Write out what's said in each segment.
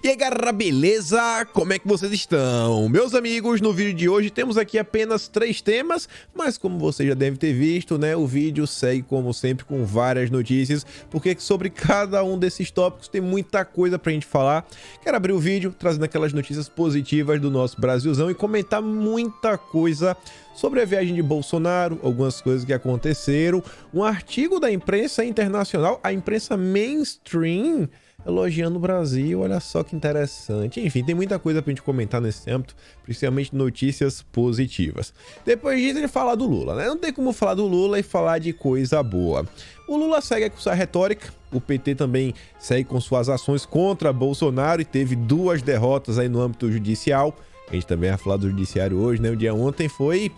E aí galera, beleza? Como é que vocês estão? Meus amigos, no vídeo de hoje temos aqui apenas 3 temas, mas como você já deve ter visto, né, o vídeo segue como sempre com várias notícias, porque sobre cada um desses tópicos tem muita coisa pra gente falar. Quero abrir o vídeo trazendo aquelas notícias positivas do nosso Brasilzão e comentar muita coisa sobre a viagem de Bolsonaro, algumas coisas que aconteceram, um artigo da imprensa internacional, a imprensa mainstream, elogiando o Brasil, olha só que interessante. Enfim, tem muita coisa pra gente comentar nesse âmbito, principalmente notícias positivas. Depois disso, ele fala do Lula, né? Não tem como falar do Lula e falar de coisa boa. O Lula segue com sua retórica, o PT também segue com suas ações contra Bolsonaro e teve 2 derrotas aí no âmbito judicial. A gente também vai falar do judiciário hoje, né? O dia ontem foi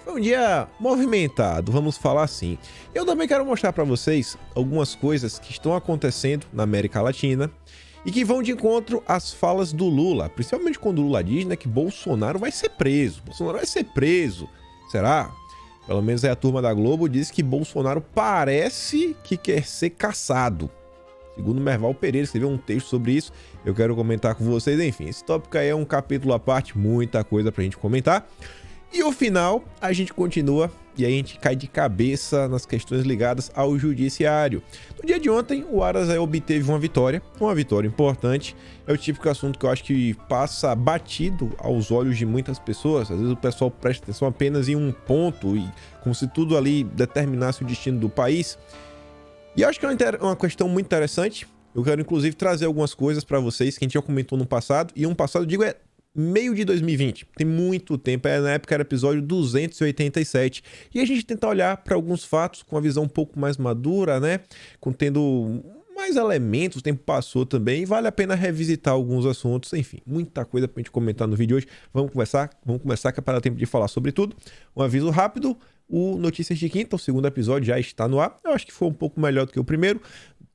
um dia movimentado, vamos falar assim. Eu também quero mostrar para vocês algumas coisas que estão acontecendo na América Latina e que vão de encontro às falas do Lula, principalmente quando o Lula diz, né, que Bolsonaro vai ser preso. Bolsonaro vai ser preso. Será? Pelo menos aí a turma da Globo diz que Bolsonaro parece que quer ser caçado. Segundo Merval Pereira, escreveu um texto sobre isso, eu quero comentar com vocês. Enfim, esse tópico aí é um capítulo à parte, muita coisa pra gente comentar. E o final, a gente continua e aí a gente cai de cabeça nas questões ligadas ao judiciário. No dia de ontem, o Aras obteve uma vitória importante. É o típico assunto que eu acho que passa batido aos olhos de muitas pessoas. Às vezes o pessoal presta atenção apenas em um ponto, e como se tudo ali determinasse o destino do país. E eu acho que é uma questão muito interessante. Eu quero inclusive trazer algumas coisas para vocês que a gente já comentou no passado. E um passado, eu digo, é meio de 2020, tem muito tempo, na época era episódio 287, e a gente tenta olhar para alguns fatos com uma visão um pouco mais madura, né, tendo mais elementos, o tempo passou também, e vale a pena revisitar alguns assuntos, enfim, muita coisa pra gente comentar no vídeo hoje. Vamos começar que é para o tempo de falar sobre tudo. Um aviso rápido, o Notícias de Quinta, o segundo episódio já está no ar, eu acho que foi um pouco melhor do que o primeiro.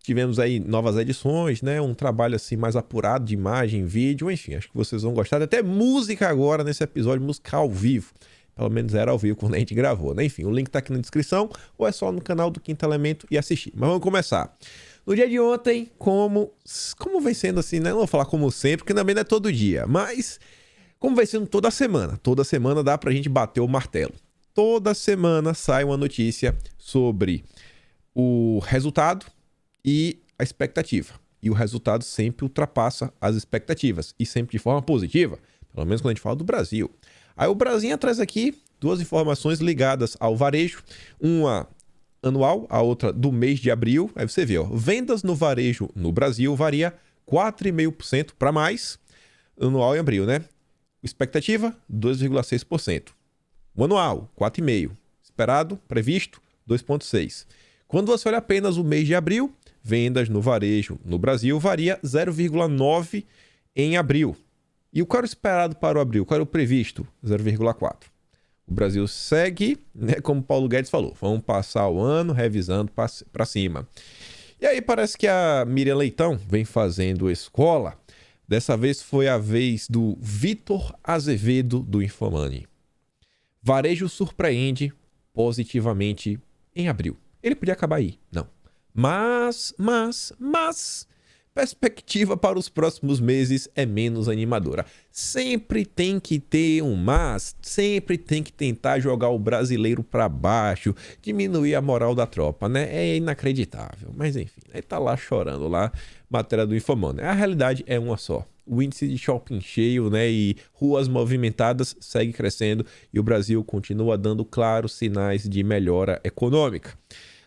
Tivemos aí novas edições, né? Um trabalho assim mais apurado de imagem, vídeo, enfim, acho que vocês vão gostar. Até música agora nesse episódio, música ao vivo. Pelo menos era ao vivo quando a gente gravou, né? Enfim, o link tá aqui na descrição ou é só no canal do Quinto Elemento e assistir. Mas vamos começar. No dia de ontem, como vem sendo assim, né? Não vou falar como sempre, porque também não é todo dia, mas como vai sendo toda semana. Toda semana dá pra gente bater o martelo. Toda semana sai uma notícia sobre o resultado e a expectativa. E o resultado sempre ultrapassa as expectativas. E sempre de forma positiva. Pelo menos quando a gente fala do Brasil. Aí o Brasil traz aqui 2 informações ligadas ao varejo. Uma anual, a outra do mês de abril. Aí você vê, ó, vendas no varejo no Brasil varia 4,5% para mais. Anual em abril, né? Expectativa, 2,6%. O anual, 4,5%. Esperado, previsto, 2,6%. Quando você olha apenas o mês de abril, vendas no varejo no Brasil varia 0,9% em abril. E o que era esperado para o abril? O que era o previsto? 0,4%. O Brasil segue, né, como Paulo Guedes falou, vamos passar o ano revisando para cima. E aí parece que a Miriam Leitão vem fazendo escola. Dessa vez foi a vez do Vitor Azevedo do Infomani. Varejo surpreende positivamente em abril. Ele podia acabar aí, não. Mas, perspectiva para os próximos meses é menos animadora. Sempre tem que ter um mas, sempre tem que tentar jogar o brasileiro para baixo, diminuir a moral da tropa, né? É inacreditável, mas enfim, ele tá lá chorando lá, matéria do Infomani. A realidade é uma só. O índice de shopping cheio, né, e ruas movimentadas segue crescendo e o Brasil continua dando claros sinais de melhora econômica.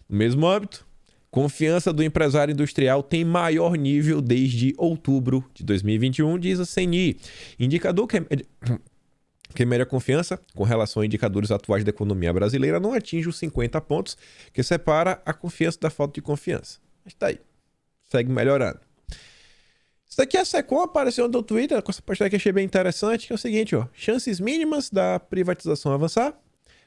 No mesmo âmbito, confiança do empresário industrial tem maior nível desde outubro de 2021, diz a CNI. Indicador que mede a confiança com relação a indicadores atuais da economia brasileira não atinge os 50 pontos, que separa a confiança da falta de confiança. Mas tá aí, segue melhorando. Isso daqui é a Secom, apareceu no Twitter, com essa postagem que achei bem interessante, que é o seguinte, ó, chances mínimas da privatização avançar.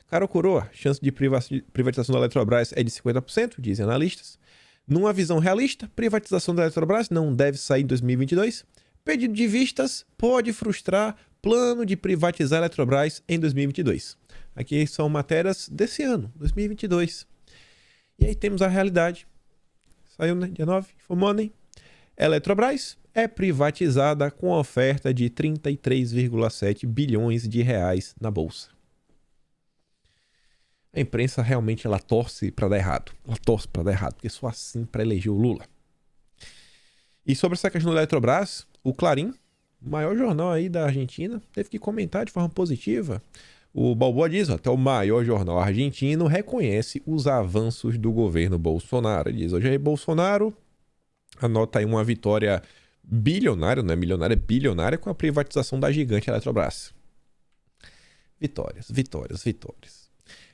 Caro coroa, chance de privatização da Eletrobras é de 50%, dizem analistas. Numa visão realista, privatização da Eletrobras não deve sair em 2022. Pedido de vistas pode frustrar plano de privatizar a Eletrobras em 2022. Aqui são matérias desse ano, 2022. E aí temos a realidade. Saiu, né? Dia 9, Infomani. Eletrobras é privatizada com oferta de 33,7 bilhões de reais na bolsa. A imprensa realmente ela torce para dar errado. Ela torce para dar errado, porque só assim para eleger o Lula. E sobre essa questão da Eletrobras, o Clarín, o maior jornal aí da Argentina, teve que comentar de forma positiva. O Balboa diz, até o maior jornal argentino reconhece os avanços do governo Bolsonaro. Ele diz, hoje aí Bolsonaro anota aí uma vitória bilionária, não é milionária, é bilionária, com a privatização da gigante Eletrobras. Vitórias, vitórias, vitórias.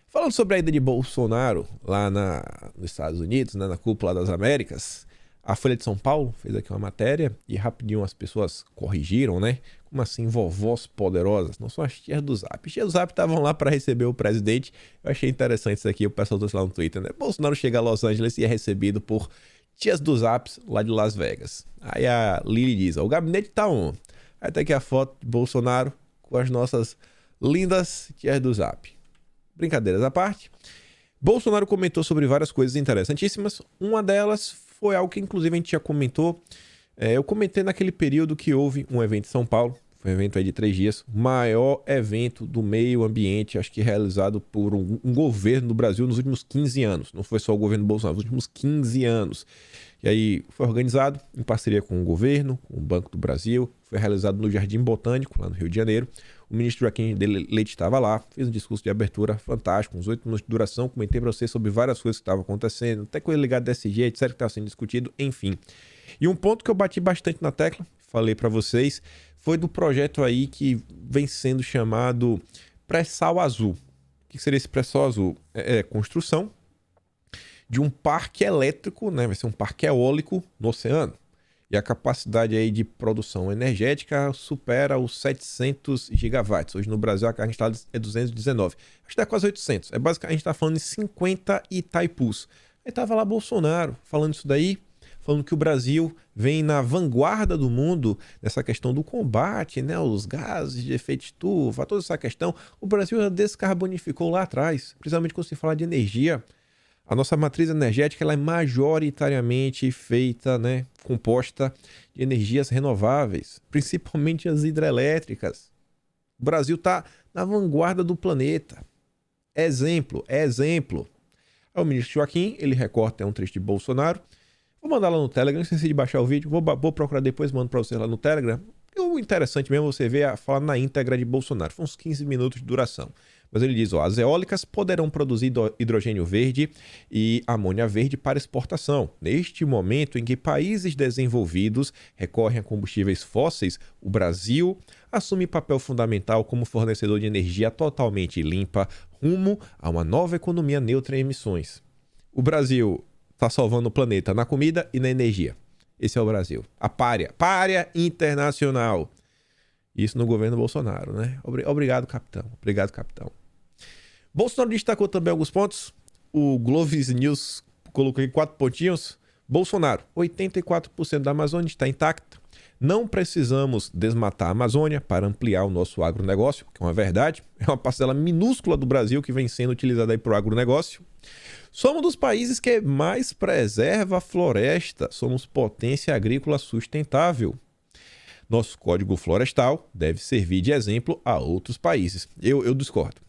Falando sobre a ida de Bolsonaro lá nos Estados Unidos, né, na cúpula das Américas, a Folha de São Paulo fez aqui uma matéria e rapidinho as pessoas corrigiram, né? Como assim, vovós poderosas? Não são as tias do Zap. As tias do Zap estavam lá para receber o presidente. Eu achei interessante isso aqui, o pessoal trouxe lá no Twitter, né? Bolsonaro chega a Los Angeles e é recebido por tias do Zap lá de Las Vegas. Aí a Lili diz, o gabinete tá on. Aí tá aqui a foto de Bolsonaro com as nossas lindas tias do Zap. Brincadeiras à parte. Bolsonaro comentou sobre várias coisas interessantíssimas. Uma delas foi algo que inclusive a gente já comentou. Eu comentei naquele período que houve um evento em São Paulo. Foi um evento aí de 3 dias. Maior evento do meio ambiente, acho que realizado por um governo do Brasil nos últimos 15 anos. Não foi só o governo Bolsonaro, nos últimos 15 anos. E aí foi organizado em parceria com o governo, com o Banco do Brasil. Foi realizado no Jardim Botânico, lá no Rio de Janeiro. O ministro Joaquim Leite estava lá, fez um discurso de abertura fantástico, uns 8 minutos de duração. Comentei para vocês sobre várias coisas que estavam acontecendo, até coisa ligada a DSG, etc, que estava sendo discutido, enfim. E um ponto que eu bati bastante na tecla, falei para vocês, foi do projeto aí que vem sendo chamado Pré-Sal Azul. O que seria esse Pré-Sal Azul? É construção de um parque elétrico, né? Vai ser um parque eólico no oceano. E a capacidade aí de produção energética supera os 700 gigawatts. Hoje no Brasil a carga instalada é 219. Acho que dá quase 800. É basicamente, a gente está falando em 50 Itaipus. Aí tava lá Bolsonaro falando isso daí, falando que o Brasil vem na vanguarda do mundo nessa questão do combate, né, os gases de efeito estufa, toda essa questão. O Brasil já descarbonificou lá atrás, principalmente quando se fala de energia. A nossa matriz energética ela é majoritariamente feita, né, composta de energias renováveis, principalmente as hidrelétricas. O Brasil está na vanguarda do planeta. Exemplo. Aí o ministro Joaquim, ele recorta um trecho de Bolsonaro. Vou mandar lá no Telegram, não esqueci de baixar o vídeo. Vou procurar depois, mando para vocês lá no Telegram. E o interessante mesmo é você ver a fala na íntegra de Bolsonaro. Foi uns 15 minutos de duração. Mas ele diz, as eólicas poderão produzir hidrogênio verde e amônia verde para exportação. Neste momento em que países desenvolvidos recorrem a combustíveis fósseis, o Brasil assume papel fundamental como fornecedor de energia totalmente limpa, rumo a uma nova economia neutra em emissões. O Brasil está salvando o planeta na comida e na energia. Esse é o Brasil. A pária internacional. Isso no governo Bolsonaro, né? Obrigado, capitão. Obrigado, capitão. Bolsonaro destacou também alguns pontos. O Gloves News colocou aqui 4 pontinhos. Bolsonaro, 84% da Amazônia está intacta. Não precisamos desmatar a Amazônia para ampliar o nosso agronegócio, que é uma verdade. É uma parcela minúscula do Brasil que vem sendo utilizada aí para o agronegócio. Somos um dos países que mais preserva a floresta. Somos potência agrícola sustentável. Nosso código florestal deve servir de exemplo a outros países. Eu discordo.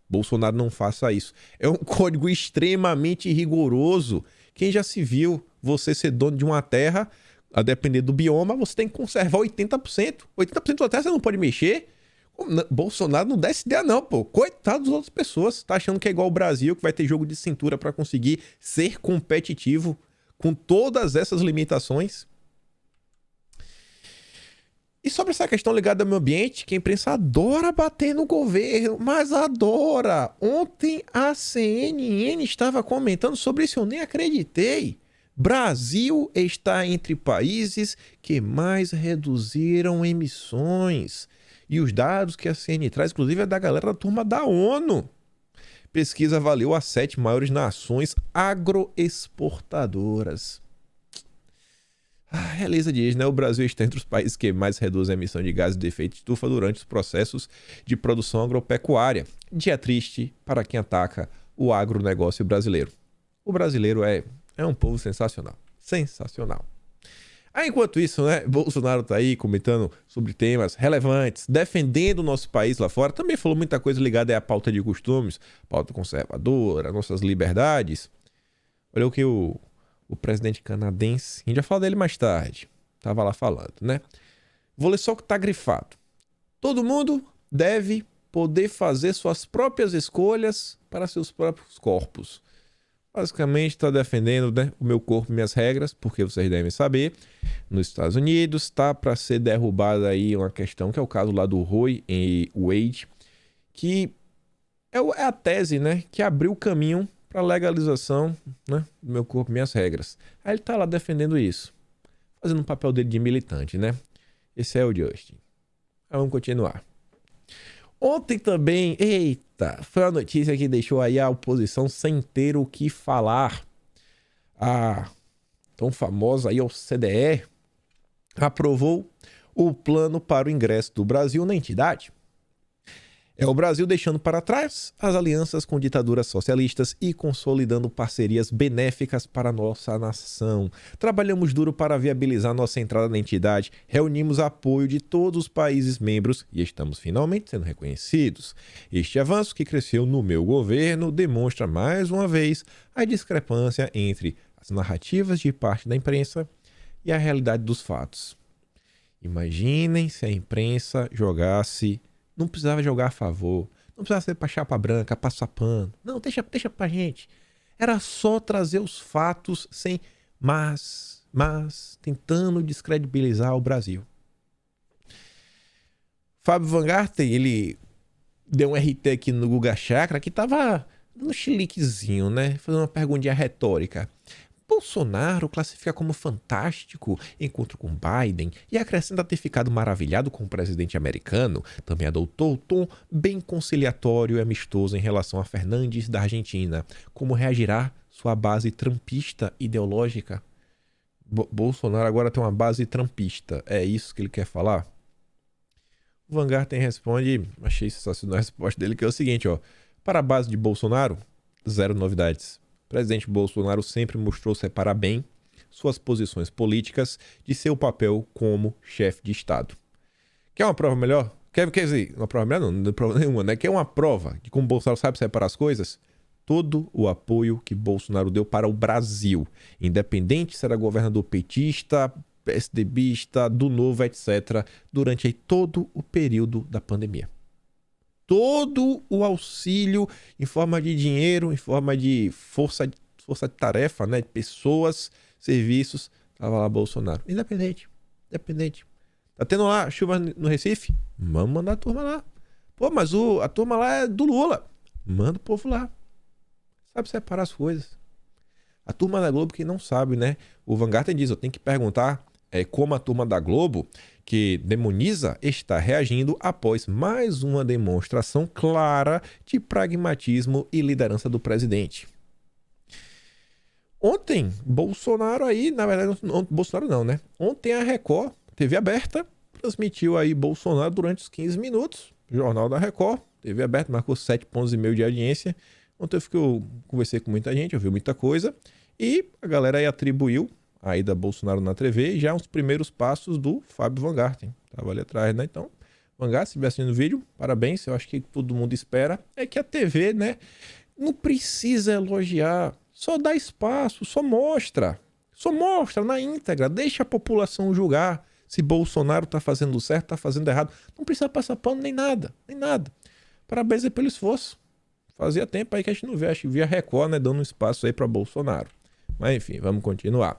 Bolsonaro não faça isso. É um código extremamente rigoroso. Quem já se viu você ser dono de uma terra, a depender do bioma, você tem que conservar 80%. 80% da terra você não pode mexer. Bolsonaro não dá essa ideia não, pô. Coitado das outras pessoas. Tá achando que é igual o Brasil, que vai ter jogo de cintura para conseguir ser competitivo com todas essas limitações. E sobre essa questão ligada ao meio ambiente, que a imprensa adora bater no governo, mas adora. Ontem a CNN estava comentando sobre isso, eu nem acreditei. Brasil está entre países que mais reduziram emissões. E os dados que a CNN traz, inclusive, é da galera da turma da ONU. Pesquisa avaliou as 7 maiores nações agroexportadoras. A Elisa diz, né? O Brasil está entre os países que mais reduzem a emissão de gases de efeito estufa durante os processos de produção agropecuária. Dia triste para quem ataca o agronegócio brasileiro. O brasileiro é um povo sensacional. Sensacional. Aí, enquanto isso, né, Bolsonaro tá aí comentando sobre temas relevantes, defendendo o nosso país lá fora, também falou muita coisa ligada à pauta de costumes, pauta conservadora, nossas liberdades. Olha o que o presidente canadense, a gente vai falar dele mais tarde, tava lá falando, né? Vou ler só o que tá grifado. Todo mundo deve poder fazer suas próprias escolhas para seus próprios corpos. Basicamente está defendendo, né, o meu corpo, minhas regras, porque vocês devem saber, nos Estados Unidos está para ser derrubada aí uma questão, que é o caso lá do Roe e Wade, que é a tese, né, que abriu o caminho para a legalização, né, do meu corpo, minhas regras. Aí ele está lá defendendo isso, fazendo um papel dele de militante, né? Esse é o Justin. Aí vamos continuar. Ontem também, eita, foi uma notícia que deixou aí a oposição sem ter o que falar. A tão famosa aí OCDE aprovou o plano para o ingresso do Brasil na entidade. É o Brasil deixando para trás as alianças com ditaduras socialistas e consolidando parcerias benéficas para a nossa nação. Trabalhamos duro para viabilizar nossa entrada na entidade, reunimos apoio de todos os países membros e estamos finalmente sendo reconhecidos. Este avanço que cresceu no meu governo demonstra mais uma vez a discrepância entre as narrativas de parte da imprensa e a realidade dos fatos. Imaginem se a imprensa jogasse... Não precisava jogar a favor. Não precisava ser pra chapa branca, passar pano. Não, deixa pra gente. Era só trazer os fatos sem mas, tentando descredibilizar o Brasil. Fábio Van Garten, ele deu um RT aqui no Guga Chakra que tava dando chiliquezinho, né? Fazendo uma perguntinha retórica. Bolsonaro classifica como fantástico encontro com Biden e acrescenta ter ficado maravilhado com o presidente americano. Também adotou o tom bem conciliatório e amistoso em relação a Fernandes da Argentina. Como reagirá sua base trumpista ideológica? Bolsonaro agora tem uma base trumpista. É isso que ele quer falar? O Van Garten responde, achei sensacional a resposta dele, que é o seguinte, ó. Para a base de Bolsonaro, zero novidades. O presidente Bolsonaro sempre mostrou separar bem suas posições políticas de seu papel como chefe de Estado. Quer uma prova melhor? Quer dizer, uma prova melhor não é prova nenhuma, né? Quer uma prova de como Bolsonaro sabe separar as coisas? Todo o apoio que Bolsonaro deu para o Brasil, independente se era governador petista, PSDBista, do Novo, etc., durante aí todo o período da pandemia. Todo o auxílio em forma de dinheiro, em forma de força de tarefa, né? De pessoas, serviços, tava lá Bolsonaro. Independente. Tá tendo lá chuva no Recife? Vamos mandar a turma lá. Pô, mas a turma lá é do Lula. Manda o povo lá. Sabe separar as coisas. A turma da Globo que não sabe, né? O Van Garten diz, eu tenho que perguntar como a turma da Globo, que demoniza, está reagindo após mais uma demonstração clara de pragmatismo e liderança do presidente. Ontem, Bolsonaro aí, na verdade, Bolsonaro não, né? Ontem a Record, TV aberta, transmitiu aí Bolsonaro durante os 15 minutos. Jornal da Record, TV aberta, marcou 7,5 pontos de audiência. Ontem eu conversei com muita gente, ouvi muita coisa. E a galera aí atribuiu a ida Bolsonaro na TV e já uns primeiros passos do Fábio Van Garten. Tava ali atrás, né? Então, Van Garten, se estiver assistindo o vídeo, parabéns. Eu acho que todo mundo espera é que a TV, né? Não precisa elogiar. Só dá espaço, só mostra na íntegra, deixa a população julgar se Bolsonaro tá fazendo certo, tá fazendo errado. Não precisa passar pano nem nada. Parabéns aí pelo esforço. Fazia tempo aí que a gente não vê, acho que via Record, né, dando um espaço aí para Bolsonaro. Mas enfim, vamos continuar.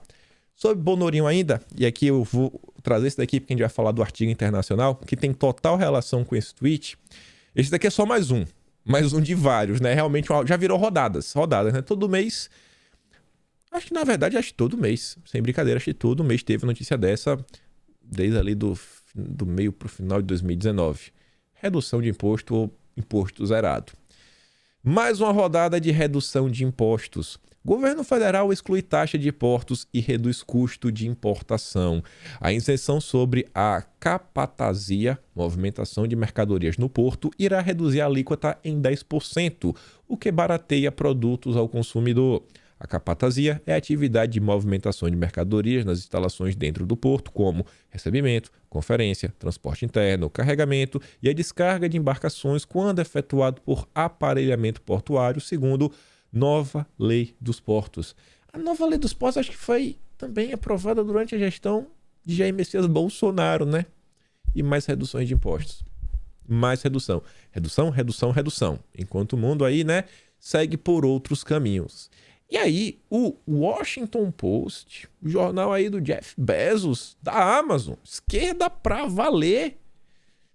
Sobre Bonorinho ainda, e aqui eu vou trazer esse daqui porque a gente vai falar do artigo internacional, que tem total relação com esse tweet. Esse daqui é só mais um de vários, né? Realmente já virou rodadas, né? Todo mês, acho que na verdade, todo mês, sem brincadeira, acho que todo mês teve notícia dessa, desde ali do meio pro final de 2019. Redução de imposto ou imposto zerado. Mais uma rodada de redução de impostos. Governo federal exclui taxa de portos e reduz custo de importação. A isenção sobre a capatazia, movimentação de mercadorias no porto, irá reduzir a alíquota em 10%, o que barateia produtos ao consumidor. A capatazia é a atividade de movimentação de mercadorias nas instalações dentro do porto, como recebimento, conferência, transporte interno, carregamento e a descarga de embarcações quando efetuado por aparelhamento portuário, segundo nova lei dos portos. A nova lei dos portos acho que foi também aprovada durante a gestão de Jair Messias Bolsonaro, né? E mais reduções de impostos. Mais redução. Redução, redução, redução. Enquanto o mundo aí, né, segue por outros caminhos. E aí, o Washington Post, o jornal aí do Jeff Bezos, da Amazon, esquerda pra valer,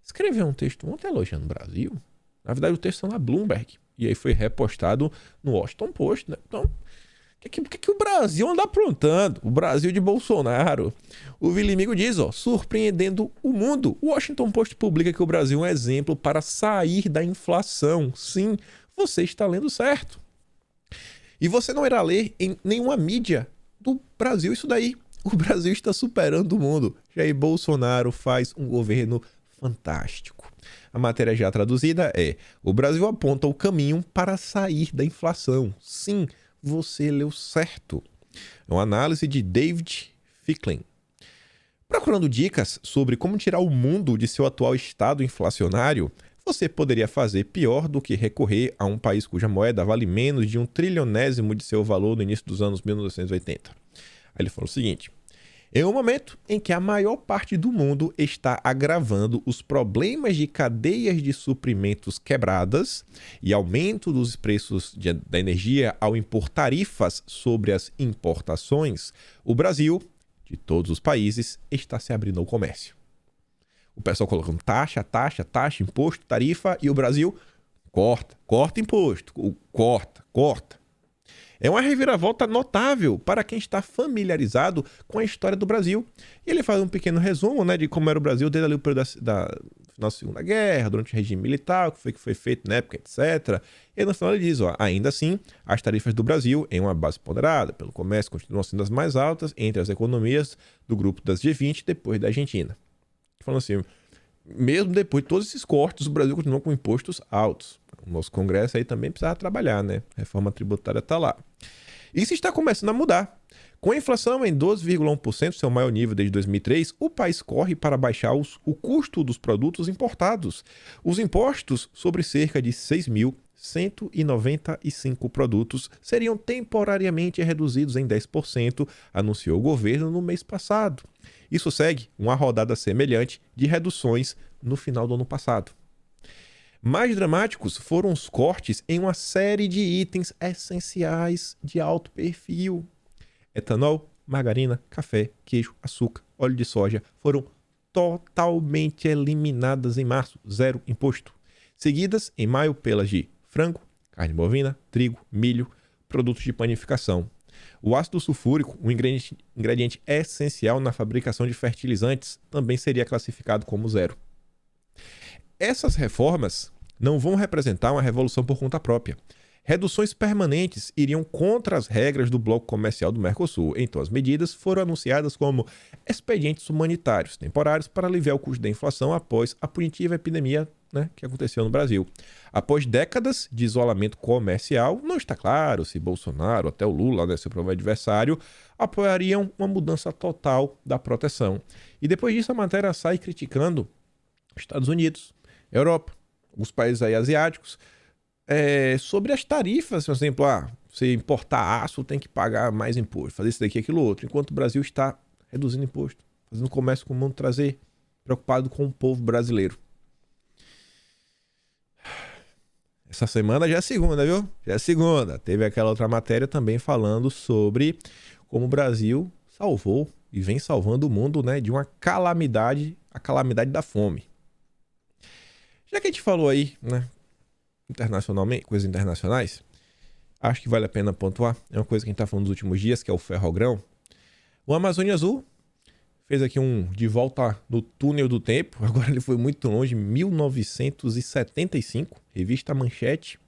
escreveu um texto ontem elogiando o Brasil. Na verdade, o texto é na Bloomberg. E aí foi repostado no Washington Post, né? Então, o que o Brasil anda aprontando? O Brasil de Bolsonaro. O Vilimigo diz, surpreendendo o mundo. O Washington Post publica que o Brasil é um exemplo para sair da inflação. Sim, você está lendo certo. E você não irá ler em nenhuma mídia do Brasil isso daí. O Brasil está superando o mundo. Jair Bolsonaro faz um governo fantástico. A matéria já traduzida é: o Brasil aponta o caminho para sair da inflação. Sim, você leu certo. É uma análise de David Ficklin. Procurando dicas sobre como tirar o mundo de seu atual estado inflacionário, você poderia fazer pior do que recorrer a um país cuja moeda vale menos de 1 trilionésimo de seu valor no início dos anos 1980. Aí ele falou o seguinte: em um momento em que a maior parte do mundo está agravando os problemas de cadeias de suprimentos quebradas e aumento dos preços da energia ao impor tarifas sobre as importações, o Brasil, de todos os países, está se abrindo ao comércio. O pessoal colocando taxa, imposto, tarifa, e o Brasil corta imposto, corta. É uma reviravolta notável para quem está familiarizado com a história do Brasil. E ele faz um pequeno resumo, né, de como era o Brasil desde ali o período da final da Segunda Guerra, durante o regime militar, o que foi feito na época, etc. E no final ele diz, ainda assim, as tarifas do Brasil, em uma base ponderada pelo comércio, continuam sendo as mais altas entre as economias do grupo das G20, depois da Argentina. Falando assim, mesmo depois de todos esses cortes, o Brasil continua com impostos altos. O nosso Congresso aí também precisava trabalhar, né? A reforma tributária está lá. Isso está começando a mudar. Com a inflação em 12,1%, seu maior nível desde 2003, o país corre para baixar o custo dos produtos importados. Os impostos sobre cerca de 6.195 produtos seriam temporariamente reduzidos em 10%, anunciou o governo no mês passado. Isso segue uma rodada semelhante de reduções no final do ano passado. Mais dramáticos foram os cortes em uma série de itens essenciais de alto perfil. Etanol, margarina, café, queijo, açúcar, óleo de soja foram totalmente eliminadas em março, zero imposto. Seguidas em maio pelas de frango, carne bovina, trigo, milho, produtos de panificação. O ácido sulfúrico, um ingrediente essencial na fabricação de fertilizantes, também seria classificado como zero. Essas reformas não vão representar uma revolução por conta própria. Reduções permanentes iriam contra as regras do bloco comercial do Mercosul. Então, as medidas foram anunciadas como expedientes humanitários temporários para aliviar o custo da inflação após a punitiva epidemia, né, que aconteceu no Brasil. Após décadas de isolamento comercial, não está claro se Bolsonaro, até o Lula, né, seu provável adversário, apoiariam uma mudança total da proteção. E depois disso, a matéria sai criticando os Estados Unidos, Europa, os países aí asiáticos, sobre as tarifas, por exemplo, você importar aço tem que pagar mais imposto, fazer isso daqui, aquilo outro, enquanto o Brasil está reduzindo imposto, fazendo comércio com o mundo trazer, preocupado com o povo brasileiro. Essa semana já é segunda, viu? Já é segunda. Teve aquela outra matéria também falando sobre como o Brasil salvou e vem salvando o mundo, né, de uma calamidade, a calamidade da fome. Já que a gente falou aí, né, internacionalmente, coisas internacionais, acho que vale a pena pontuar. É uma coisa que a gente está falando nos últimos dias, que é o ferrogrão. O Amazônia Azul fez aqui de volta no túnel do tempo. Agora ele foi muito longe, 1975, revista Manchete.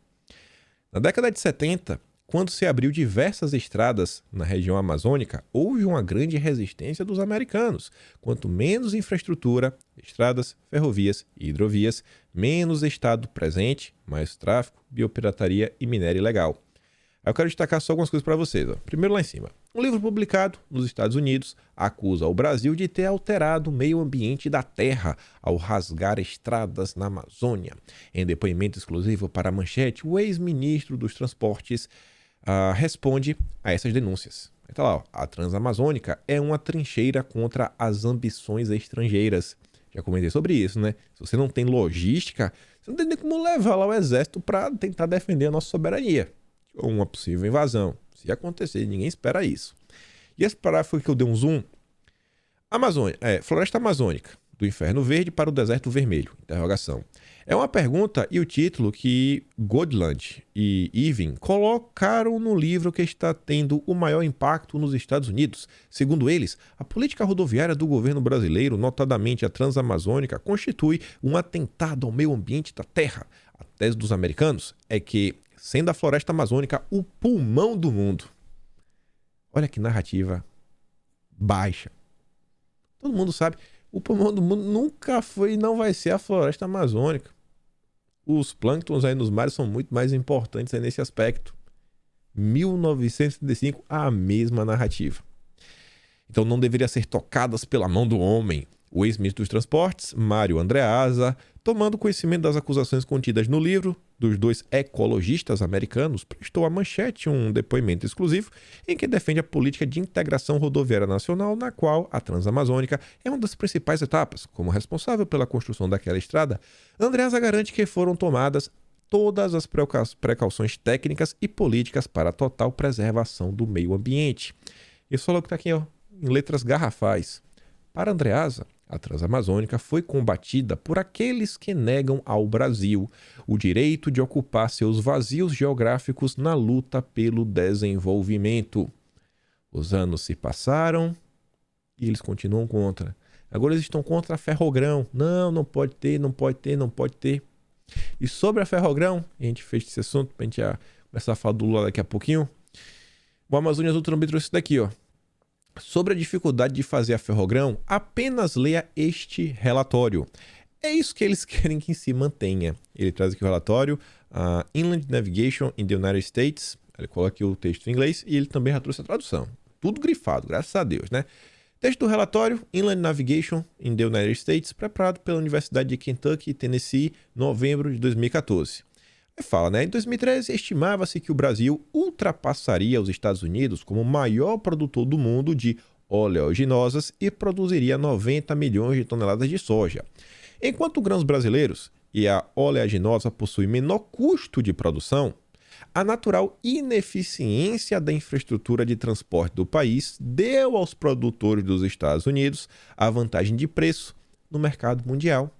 Na década de 70, quando se abriu diversas estradas na região amazônica, houve uma grande resistência dos americanos. Quanto menos infraestrutura, estradas, ferrovias e hidrovias, menos Estado presente, mais tráfico, biopirataria e minério ilegal. Aí eu quero destacar só algumas coisas para vocês. Ó. Primeiro lá em cima. Um livro publicado nos Estados Unidos acusa o Brasil de ter alterado o meio ambiente da terra ao rasgar estradas na Amazônia. Em depoimento exclusivo para a Manchete, o ex-ministro dos Transportes responde a essas denúncias. Aí tá lá, ó, a Transamazônica é uma trincheira contra as ambições estrangeiras. Já comentei sobre isso, né? Se você não tem logística, você não tem nem como levar lá o exército para tentar defender a nossa soberania. Ou uma possível invasão. Se acontecer, ninguém espera isso. E esse parágrafo que eu dei um zoom. Floresta Amazônica, do Inferno Verde para o Deserto Vermelho. Interrogação. É uma pergunta e o título que Goodland e Irving colocaram no livro que está tendo o maior impacto nos Estados Unidos. Segundo eles, a política rodoviária do governo brasileiro, notadamente a Transamazônica, constitui um atentado ao meio ambiente da terra. A tese dos americanos é que, sendo a floresta amazônica o pulmão do mundo. Olha que narrativa baixa. Todo mundo sabe, o pulmão do mundo nunca foi e não vai ser a floresta amazônica. Os plânctons aí nos mares são muito mais importantes aí nesse aspecto. 1935, a mesma narrativa. Então não deveria ser tocadas pela mão do homem. O ex-ministro dos Transportes, Mário Andreasa, tomando conhecimento das acusações contidas no livro dos dois ecologistas americanos, prestou à Manchete um depoimento exclusivo em que defende a política de integração rodoviária nacional, na qual a Transamazônica é uma das principais etapas. Como responsável pela construção daquela estrada, Andreasa garante que foram tomadas todas as precauções técnicas e políticas para a total preservação do meio ambiente. Isso falou que está aqui, ó, em letras garrafais. Para Andreasa, a Transamazônica foi combatida por aqueles que negam ao Brasil o direito de ocupar seus vazios geográficos na luta pelo desenvolvimento. Os anos se passaram e eles continuam contra. Agora eles estão contra a Ferrogrão. Não pode ter, não pode ter, não pode ter. E sobre a Ferrogrão, a gente fez esse assunto para a gente começar a falar do Lula daqui a pouquinho. O Amazônia Azul também trouxe isso daqui, ó. Sobre a dificuldade de fazer a Ferrogrão, apenas leia este relatório. É isso que eles querem que se mantenha. Ele traz aqui o relatório, Inland Navigation in the United States. Ele coloca aqui o texto em inglês e ele também já trouxe a tradução. Tudo grifado, graças a Deus, né? Texto do relatório, Inland Navigation in the United States, preparado pela Universidade de Kentucky, Tennessee, novembro de 2014. Fala, né? Em 2013, estimava-se que o Brasil ultrapassaria os Estados Unidos como o maior produtor do mundo de oleaginosas e produziria 90 milhões de toneladas de soja. Enquanto grãos brasileiros e a oleaginosa possuem menor custo de produção, a natural ineficiência da infraestrutura de transporte do país deu aos produtores dos Estados Unidos a vantagem de preço no mercado mundial.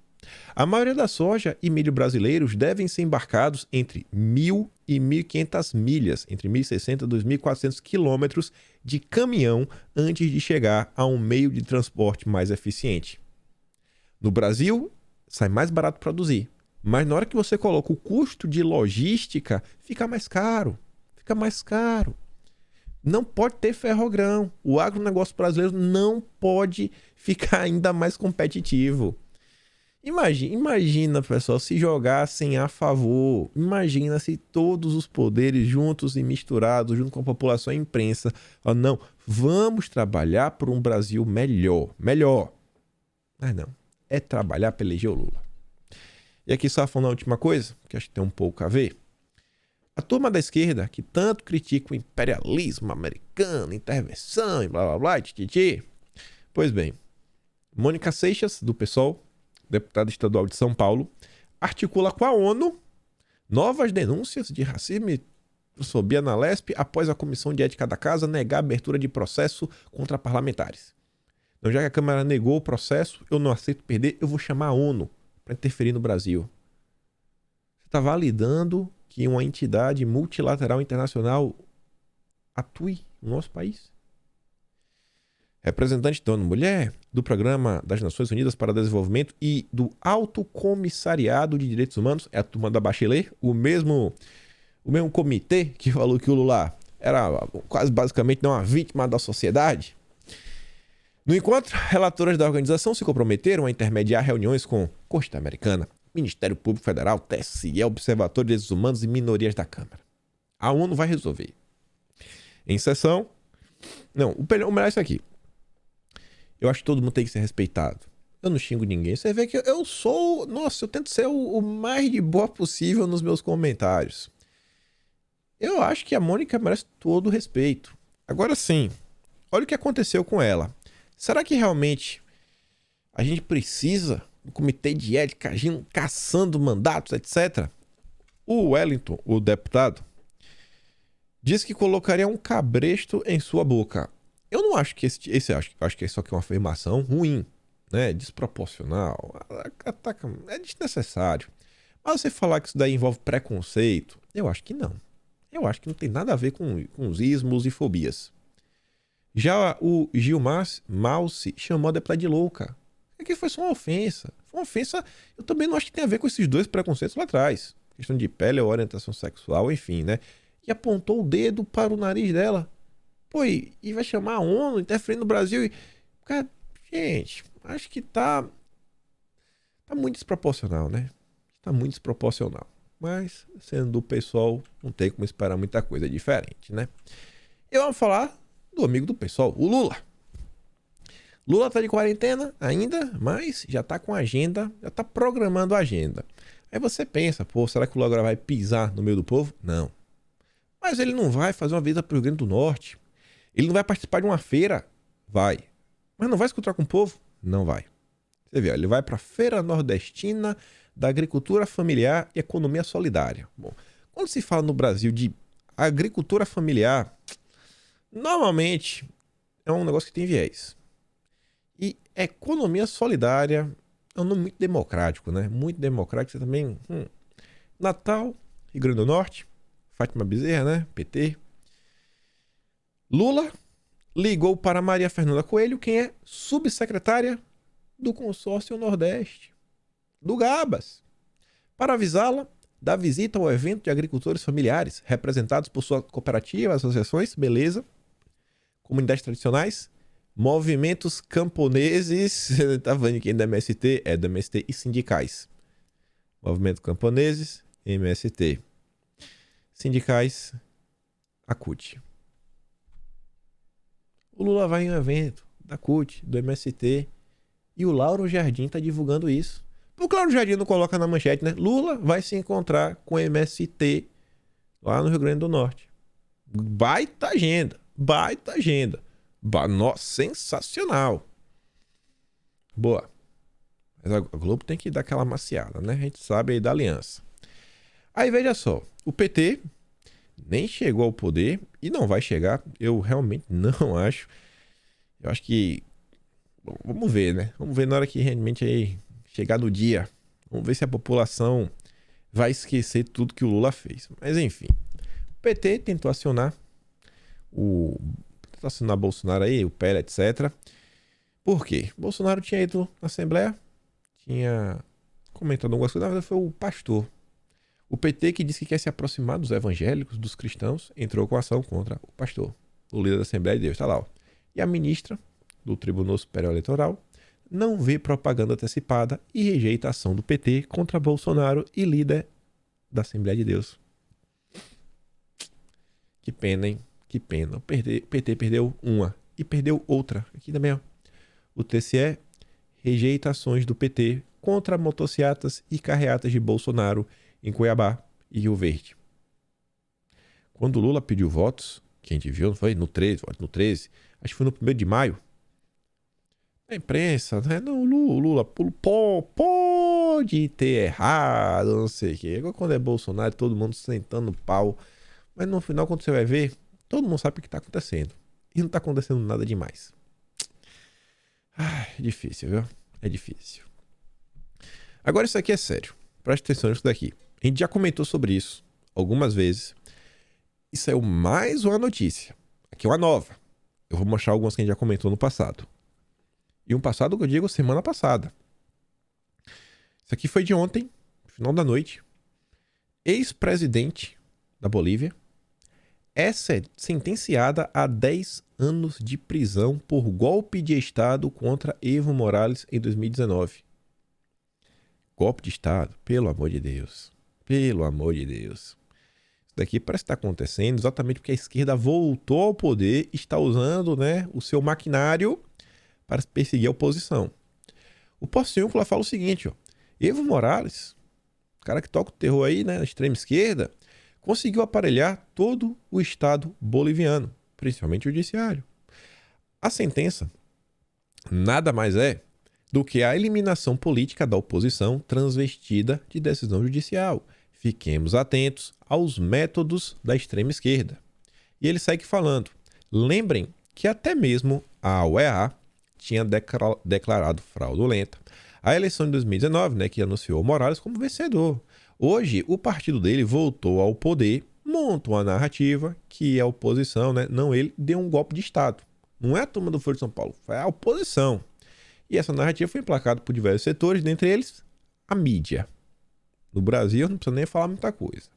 A maioria da soja e milho brasileiros devem ser embarcados entre 1.000 e 1.500 milhas, entre 1.600 e 2.400 quilômetros de caminhão antes de chegar a um meio de transporte mais eficiente. No Brasil, sai mais barato produzir, mas na hora que você coloca o custo de logística, fica mais caro. Não pode ter ferrogrão. O agronegócio brasileiro não pode ficar ainda mais competitivo. Imagina, pessoal, se jogassem a favor. Imagina se todos os poderes juntos e misturados, junto com a população e a imprensa, não, vamos trabalhar por um Brasil melhor. Mas não, é trabalhar para eleger o Lula. E aqui só falando a última coisa, que acho que tem um pouco a ver. A turma da esquerda, que tanto critica o imperialismo americano, intervenção e blá blá blá, tititi. Pois bem, Mônica Seixas, do PSOL, deputada estadual de São Paulo, articula com a ONU novas denúncias de racismo e transfobia na Lespe após a Comissão de Ética da Casa negar a abertura de processo contra parlamentares. Então, já que a Câmara negou o processo, eu não aceito perder, eu vou chamar a ONU para interferir no Brasil. Você está validando que uma entidade multilateral internacional atue no nosso país? Representante da ONU Mulher, do Programa das Nações Unidas para o Desenvolvimento e do Alto Comissariado de Direitos Humanos, é a turma da Bachelet, o mesmo comitê que falou que o Lula era quase basicamente uma vítima da sociedade. No encontro, relatoras da organização se comprometeram a intermediar reuniões com Corte Americana, Ministério Público Federal, TSE, Observatório de Direitos Humanos e Minorias da Câmara. A ONU vai resolver. Em sessão... Não, o melhor é isso aqui. Eu acho que todo mundo tem que ser respeitado. Eu não xingo ninguém. Você vê que eu sou... Nossa, eu tento ser o mais de boa possível nos meus comentários. Eu acho que a Mônica merece todo o respeito. Agora sim, olha o que aconteceu com ela. Será que realmente a gente precisa do comitê de ética agindo, caçando mandatos, etc? O Wellington, o deputado, disse que colocaria um cabresto em sua boca. Eu não acho que acho que isso aqui é uma afirmação ruim, né? Desproporcional, é desnecessário. Mas você falar que isso daí envolve preconceito, eu acho que não. Eu acho que não tem nada a ver com os ismos e fobias. Já o Gilmar Malci chamou a deputada de louca. Aqui foi só uma ofensa. Foi uma ofensa, eu também não acho que tem a ver com esses dois preconceitos lá atrás. Questão de pele ou orientação sexual, enfim, né? E apontou o dedo para o nariz dela. Pô, e vai chamar a ONU, interferindo no Brasil. Cara, gente, acho que tá muito desproporcional, né? Tá muito desproporcional. Mas, sendo do pessoal, não tem como esperar muita coisa diferente, né? Eu vou falar do amigo do pessoal, o Lula. Lula tá de quarentena ainda, mas já tá com agenda, já tá programando a agenda. Aí você pensa, pô, será que o Lula agora vai pisar no meio do povo? Não. Mas ele não vai fazer uma visita pro Rio Grande do Norte. Ele não vai participar de uma feira? Vai. Mas não vai se encontrar com o povo? Não vai. Você vê, ele vai pra Feira Nordestina da Agricultura Familiar e Economia Solidária. Bom, quando se fala no Brasil de agricultura familiar, normalmente é um negócio que tem viés. E economia solidária é um nome muito democrático, né? Muito democrático. Você também... Natal, Rio Grande do Norte, Fátima Bezerra, né? PT. Lula ligou para Maria Fernanda Coelho, quem é subsecretária do Consórcio Nordeste, do Gabas, para avisá-la da visita ao evento de agricultores familiares, representados por sua cooperativa, associações, beleza, comunidades tradicionais, movimentos camponeses, tá vendo quem é da MST? É da MST e sindicais. Movimentos camponeses, MST. Sindicais, a CUT. O Lula vai em um evento da CUT, do MST, e o Lauro Jardim tá divulgando isso. Por que o Lauro Jardim não coloca na manchete, né? Lula vai se encontrar com o MST lá no Rio Grande do Norte. Baita agenda. Baita agenda. Nossa, sensacional. Boa. Mas a Globo tem que dar aquela maciada, né? A gente sabe aí da aliança. Aí veja só, o PT nem chegou ao poder e não vai chegar. Eu realmente não acho. Eu acho que... Bom, vamos ver, né? Vamos ver na hora que realmente aí chegar no dia. Vamos ver se a população vai esquecer tudo que o Lula fez. Mas enfim, o PT tentou acionar Bolsonaro aí, o PL, etc. Por quê? Bolsonaro tinha ido na Assembleia, tinha comentado algumas coisas, na verdade foi o pastor. O PT, que disse que quer se aproximar dos evangélicos, dos cristãos, entrou com ação contra o pastor, o líder da Assembleia de Deus, tá lá, ó. E a ministra do Tribunal Superior Eleitoral não vê propaganda antecipada e rejeita a ação do PT contra Bolsonaro e líder da Assembleia de Deus. Que pena, hein? Que pena. O PT perdeu uma e perdeu outra. Aqui também, ó. O TSE rejeita ações do PT contra motocicletas e carreatas de Bolsonaro em Cuiabá e Rio Verde. Quando o Lula pediu votos, que a gente viu, não foi? No 13, acho que foi no 1º de maio. A imprensa, né? Não, o Lula pode ter errado, não sei o quê. Agora quando é Bolsonaro, todo mundo sentando pau. Mas no final, quando você vai ver, todo mundo sabe o que está acontecendo. E não está acontecendo nada demais. É difícil, viu? É difícil. Agora isso aqui é sério. Preste atenção nisso daqui. A gente já comentou sobre isso algumas vezes. E saiu mais uma notícia. Aqui é uma nova. Eu vou mostrar algumas que a gente já comentou no passado. E um passado que eu digo semana passada. Isso aqui foi de ontem, final da noite. Ex-presidente da Bolívia é sentenciada a 10 anos de prisão por golpe de Estado contra Evo Morales em 2019. Golpe de Estado, pelo amor de Deus. Pelo amor de Deus. Isso daqui parece estar acontecendo exatamente porque a esquerda voltou ao poder e está usando, né, o seu maquinário para perseguir a oposição. O Porciúncula fala o seguinte, ó, Evo Morales, o cara que toca o terror aí, né, na extrema esquerda, conseguiu aparelhar todo o Estado boliviano, principalmente o judiciário. A sentença nada mais é do que a eliminação política da oposição transvestida de decisão judicial. Fiquemos atentos aos métodos da extrema esquerda. E ele segue falando, lembrem que até mesmo a UEA tinha declarado fraudulenta a eleição de 2019, né, que anunciou Morales como vencedor. Hoje, o partido dele voltou ao poder, montou uma narrativa que a oposição, né, não ele, deu um golpe de Estado. Não é a turma do Foro de São Paulo, foi a oposição. E essa narrativa foi emplacada por diversos setores, dentre eles a mídia. No Brasil, não precisa nem falar muita coisa.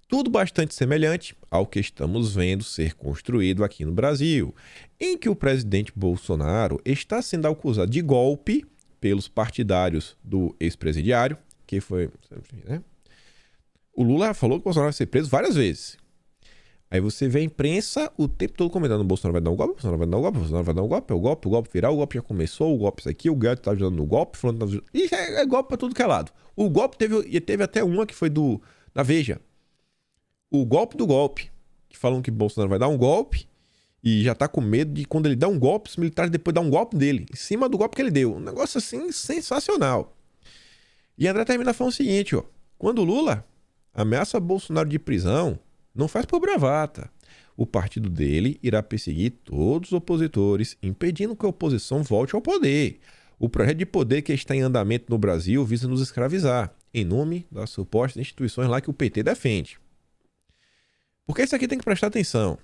Tudo bastante semelhante ao que estamos vendo ser construído aqui no Brasil, em que o presidente Bolsonaro está sendo acusado de golpe pelos partidários do ex-presidiário, que foi... né? O Lula falou que o Bolsonaro vai ser preso várias vezes. Aí você vê a imprensa o tempo todo comentando: o Bolsonaro vai dar um golpe, o Bolsonaro vai dar um golpe, o Bolsonaro vai dar um golpe, o golpe viral, o golpe já começou, o golpe isso aqui, o Guedes tá ajudando no golpe, falando tá ajudando... E é golpe pra tudo que é lado. O golpe teve até uma que foi da Veja. O golpe do golpe. Que falam que o Bolsonaro vai dar um golpe e já tá com medo de quando ele dá um golpe, os militares depois dão um golpe dele, em cima do golpe que ele deu. Um negócio assim sensacional. E André termina falando o seguinte, ó. Quando o Lula ameaça Bolsonaro de prisão, não faz por bravata. O partido dele irá perseguir todos os opositores, impedindo que a oposição volte ao poder. O projeto de poder que está em andamento no Brasil visa nos escravizar, em nome das supostas instituições lá que o PT defende. Porque isso aqui tem que prestar atenção.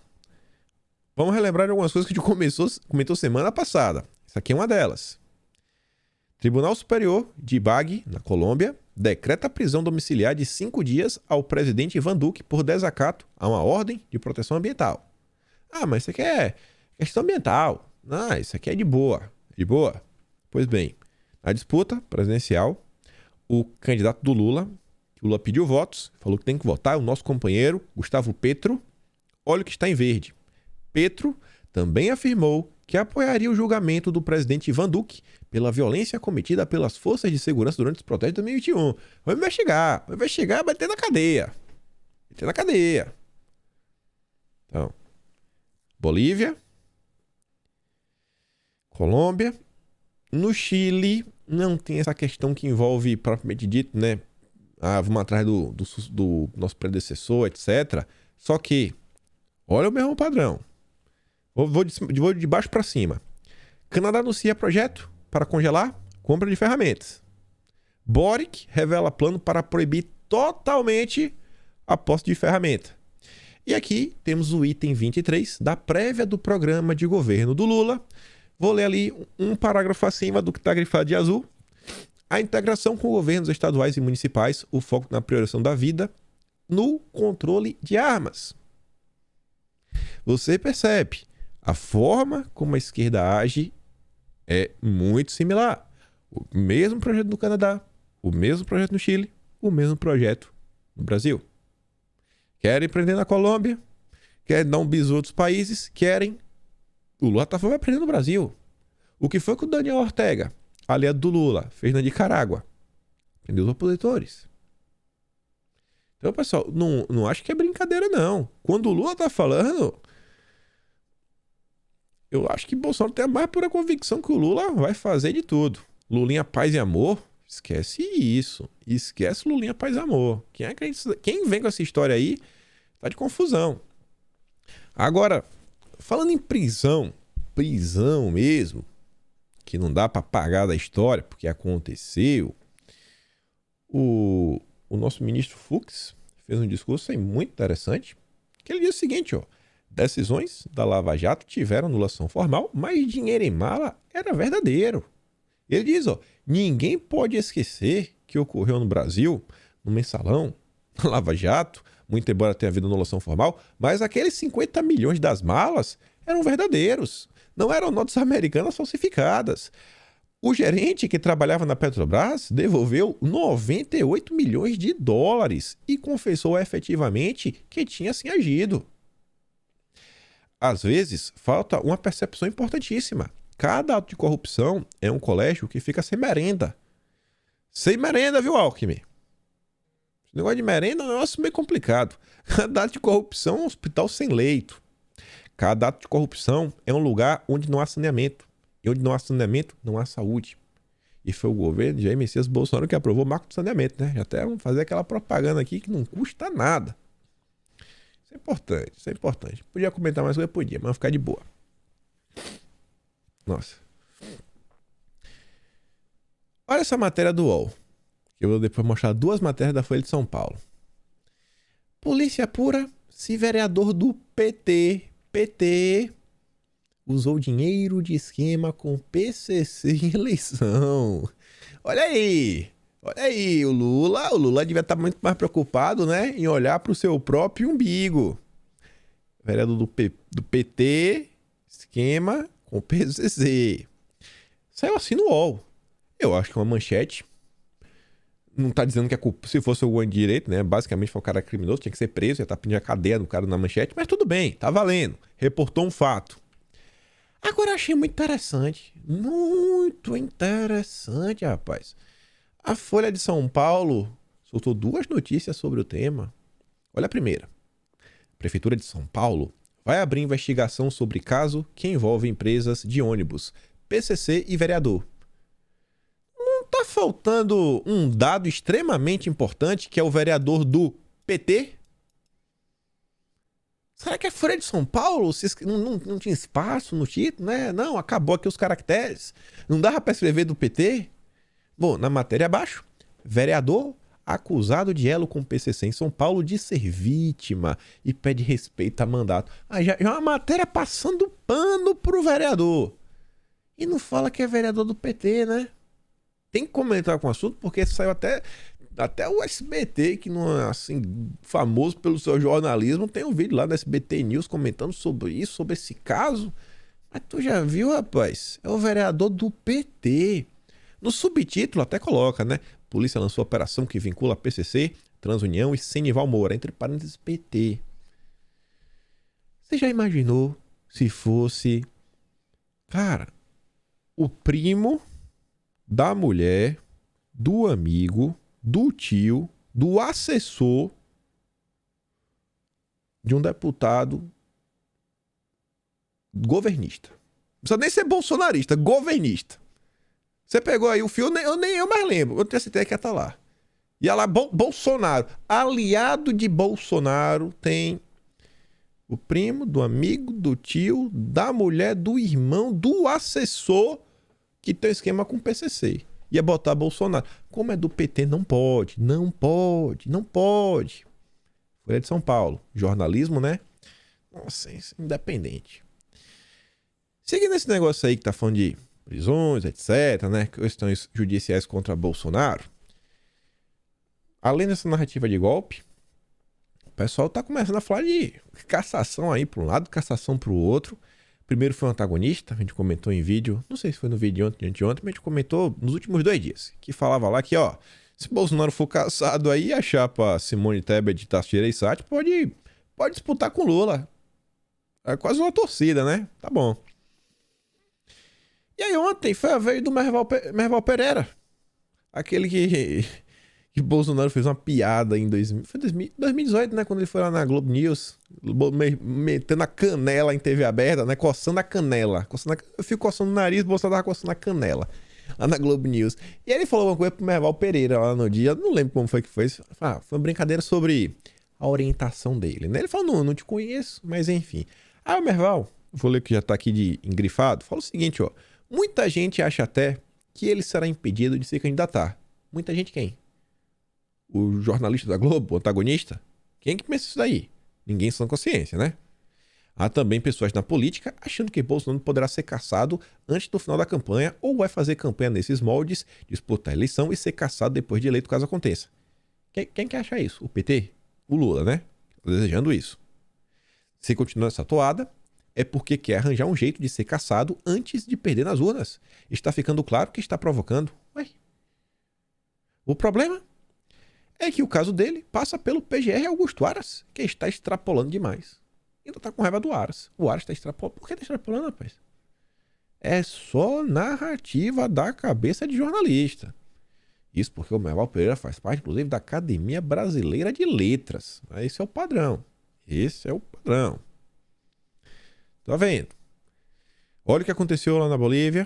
Vamos relembrar de algumas coisas que a gente comentou semana passada. Isso aqui é uma delas. Tribunal Superior de Ibagué, na Colômbia, decreta a prisão domiciliar de 5 dias ao presidente Ivan Duque por desacato a uma ordem de proteção ambiental. Ah, mas isso aqui é questão ambiental. Não, isso aqui é de boa. De boa? Pois bem, na disputa presidencial, o candidato do Lula, que o Lula pediu votos, falou que tem que votar, é o nosso companheiro, Gustavo Petro. Olha o que está em verde. Petro também afirmou que apoiaria o julgamento do presidente Ivan Duque pela violência cometida pelas forças de segurança durante os protestos de 2021. Vai investigar, vai bater na cadeia. Bater na cadeia. Então, Bolívia, Colômbia, no Chile não tem essa questão que envolve, propriamente dito, né? Ah, vamos atrás do nosso predecessor, etc. Só que, olha o mesmo padrão. Vou de baixo para cima. Canadá anuncia projeto para congelar compra de ferramentas. Boric revela plano para proibir totalmente a posse de ferramenta. E aqui temos o item 23 da prévia do programa de governo do Lula. Vou ler ali um parágrafo acima do que está grifado de azul. A integração com governos estaduais e municipais, o foco na priorização da vida, no controle de armas. Você percebe, a forma como a esquerda age é muito similar. O mesmo projeto no Canadá, o mesmo projeto no Chile, o mesmo projeto no Brasil. Querem prender na Colômbia, querem dar um bisu a outros países, querem... O Lula vai prender no Brasil. O que foi que o Daniel Ortega, aliado do Lula, fez na Nicarágua? Prendeu os opositores. Então, pessoal, não acho que é brincadeira, não. Quando o Lula tá falando, eu acho que Bolsonaro tem a mais pura convicção que o Lula vai fazer de tudo. Lulinha, paz e amor, esquece isso. Esquece Lulinha, paz e amor. Quem vem com essa história aí tá de confusão. Agora, falando em prisão mesmo, que não dá pra apagar da história, porque aconteceu, o nosso ministro Fux fez um discurso aí muito interessante, que ele diz o seguinte, ó: decisões da Lava Jato tiveram anulação formal, mas dinheiro em mala era verdadeiro. Ele diz, ó, ninguém pode esquecer que ocorreu no Brasil, no mensalão, na Lava Jato, muito embora tenha havido anulação formal, mas aqueles 50 milhões das malas eram verdadeiros. Não eram notas americanas falsificadas. O gerente que trabalhava na Petrobras devolveu 98 milhões de dólares e confessou efetivamente que tinha assim agido. Às vezes, falta uma percepção importantíssima. Cada ato de corrupção é um colégio que fica sem merenda. Sem merenda, viu, Alckmin? Esse negócio de merenda é um negócio meio complicado. Cada ato de corrupção é um hospital sem leito. Cada ato de corrupção é um lugar onde não há saneamento. E onde não há saneamento, não há saúde. E foi o governo de Jair Messias Bolsonaro que aprovou o marco do saneamento, né? Até vamos fazer aquela propaganda aqui que não custa nada. Isso é importante, isso é importante. Podia comentar mais coisa? Podia, mas vou ficar de boa. Nossa. Olha essa matéria do UOL. Eu vou depois mostrar duas matérias da Folha de São Paulo. Polícia apura se vereador do PT usou dinheiro de esquema com PCC em eleição. Olha aí, o Lula devia estar muito mais preocupado, né, em olhar para o seu próprio umbigo. Vereador do PT, esquema com PCC. Saiu assim no UOL. Eu acho que é uma manchete. Não tá dizendo que é culpa. Se fosse o governo de direito, né? Basicamente foi um cara criminoso, tinha que ser preso, ia estar pedindo a cadeia do cara na manchete, mas tudo bem, tá valendo. Reportou um fato. Agora eu achei muito interessante, rapaz. A Folha de São Paulo soltou duas notícias sobre o tema. Olha a primeira. A Prefeitura de São Paulo vai abrir investigação sobre caso que envolve empresas de ônibus, PCC e vereador. Não tá faltando um dado extremamente importante, que é o vereador do PT? Será que a Folha de São Paulo não tinha espaço no título, né? Não, acabou aqui os caracteres. Não dava para escrever do PT? Bom, na matéria abaixo, vereador acusado de elo com PCC em São Paulo de ser vítima e pede respeito a mandato. Já é uma matéria passando pano pro vereador. E não fala que é vereador do PT, né? Tem que comentar com o assunto, porque saiu até o SBT, que não é assim famoso pelo seu jornalismo, tem um vídeo lá do SBT News comentando sobre isso, sobre esse caso. Mas tu já viu, rapaz? É o vereador do PT. No subtítulo até coloca, né? Polícia lançou operação que vincula PCC, Transunião e Senival Moura, entre parênteses PT. Você já imaginou se fosse, cara, o primo da mulher, do amigo, do tio, do assessor de um deputado governista? Não precisa nem ser bolsonarista, governista. Você pegou aí o fio, nem eu mais lembro. Eu tenho certeza que ia estar lá. E lá, Bolsonaro, aliado de Bolsonaro, tem o primo, do amigo, do tio, da mulher, do irmão, do assessor que tem esquema com o PCC. Ia botar Bolsonaro. Como é do PT, não pode. Folha de São Paulo. Jornalismo, né? Nossa, independente. Seguindo esse negócio aí que tá falando de prisões, etc, né? Questões judiciais contra Bolsonaro. Além dessa narrativa de golpe, o pessoal tá começando a falar de cassação aí para um lado, cassação para o outro. Primeiro foi um antagonista, a gente comentou em vídeo, não sei se foi no vídeo de ontem, mas a gente comentou nos últimos 2 dias, que falava lá que, ó, se Bolsonaro for cassado aí, a chapa Simone Tebet de Tasso Gereissati pode disputar com Lula. É quase uma torcida, né? Tá bom. E aí ontem foi a vez do Merval Pereira. Aquele que Bolsonaro fez uma piada em 2018, né? Quando ele foi lá na Globo News, metendo a canela em TV aberta, né? Coçando a canela. Eu fico coçando o nariz, Bolsonaro tava coçando a canela. Lá na Globo News. E aí ele falou uma coisa pro Merval Pereira lá no dia. Não lembro como foi que foi. Foi uma brincadeira sobre a orientação dele, né? Ele falou, não te conheço, mas enfim. Aí o Merval, vou ler que já tá aqui de engrifado, fala o seguinte, ó. Muita gente acha até que ele será impedido de se candidatar. Muita gente quem? O jornalista da Globo, o antagonista? Quem que pensa isso daí? Ninguém sem consciência, né? Há também pessoas na política achando que Bolsonaro poderá ser cassado antes do final da campanha ou vai fazer campanha nesses moldes, disputar a eleição e ser cassado depois de eleito caso aconteça. Quem que acha isso? O PT? O Lula, né? Tô desejando isso. Se continuar essa toada, é porque quer arranjar um jeito de ser caçado antes de perder nas urnas. Está ficando claro que está provocando. Ué. O problema é que o caso dele passa pelo PGR Augusto Aras, que está extrapolando demais. Ainda está com raiva do Aras. O Aras está extrapolando. Por que está extrapolando, rapaz? É só narrativa da cabeça de jornalista. Isso porque o Merval Pereira faz parte, inclusive, da Academia Brasileira de Letras. Esse é o padrão. Esse é o padrão. Tá vendo? Olha o que aconteceu lá na Bolívia.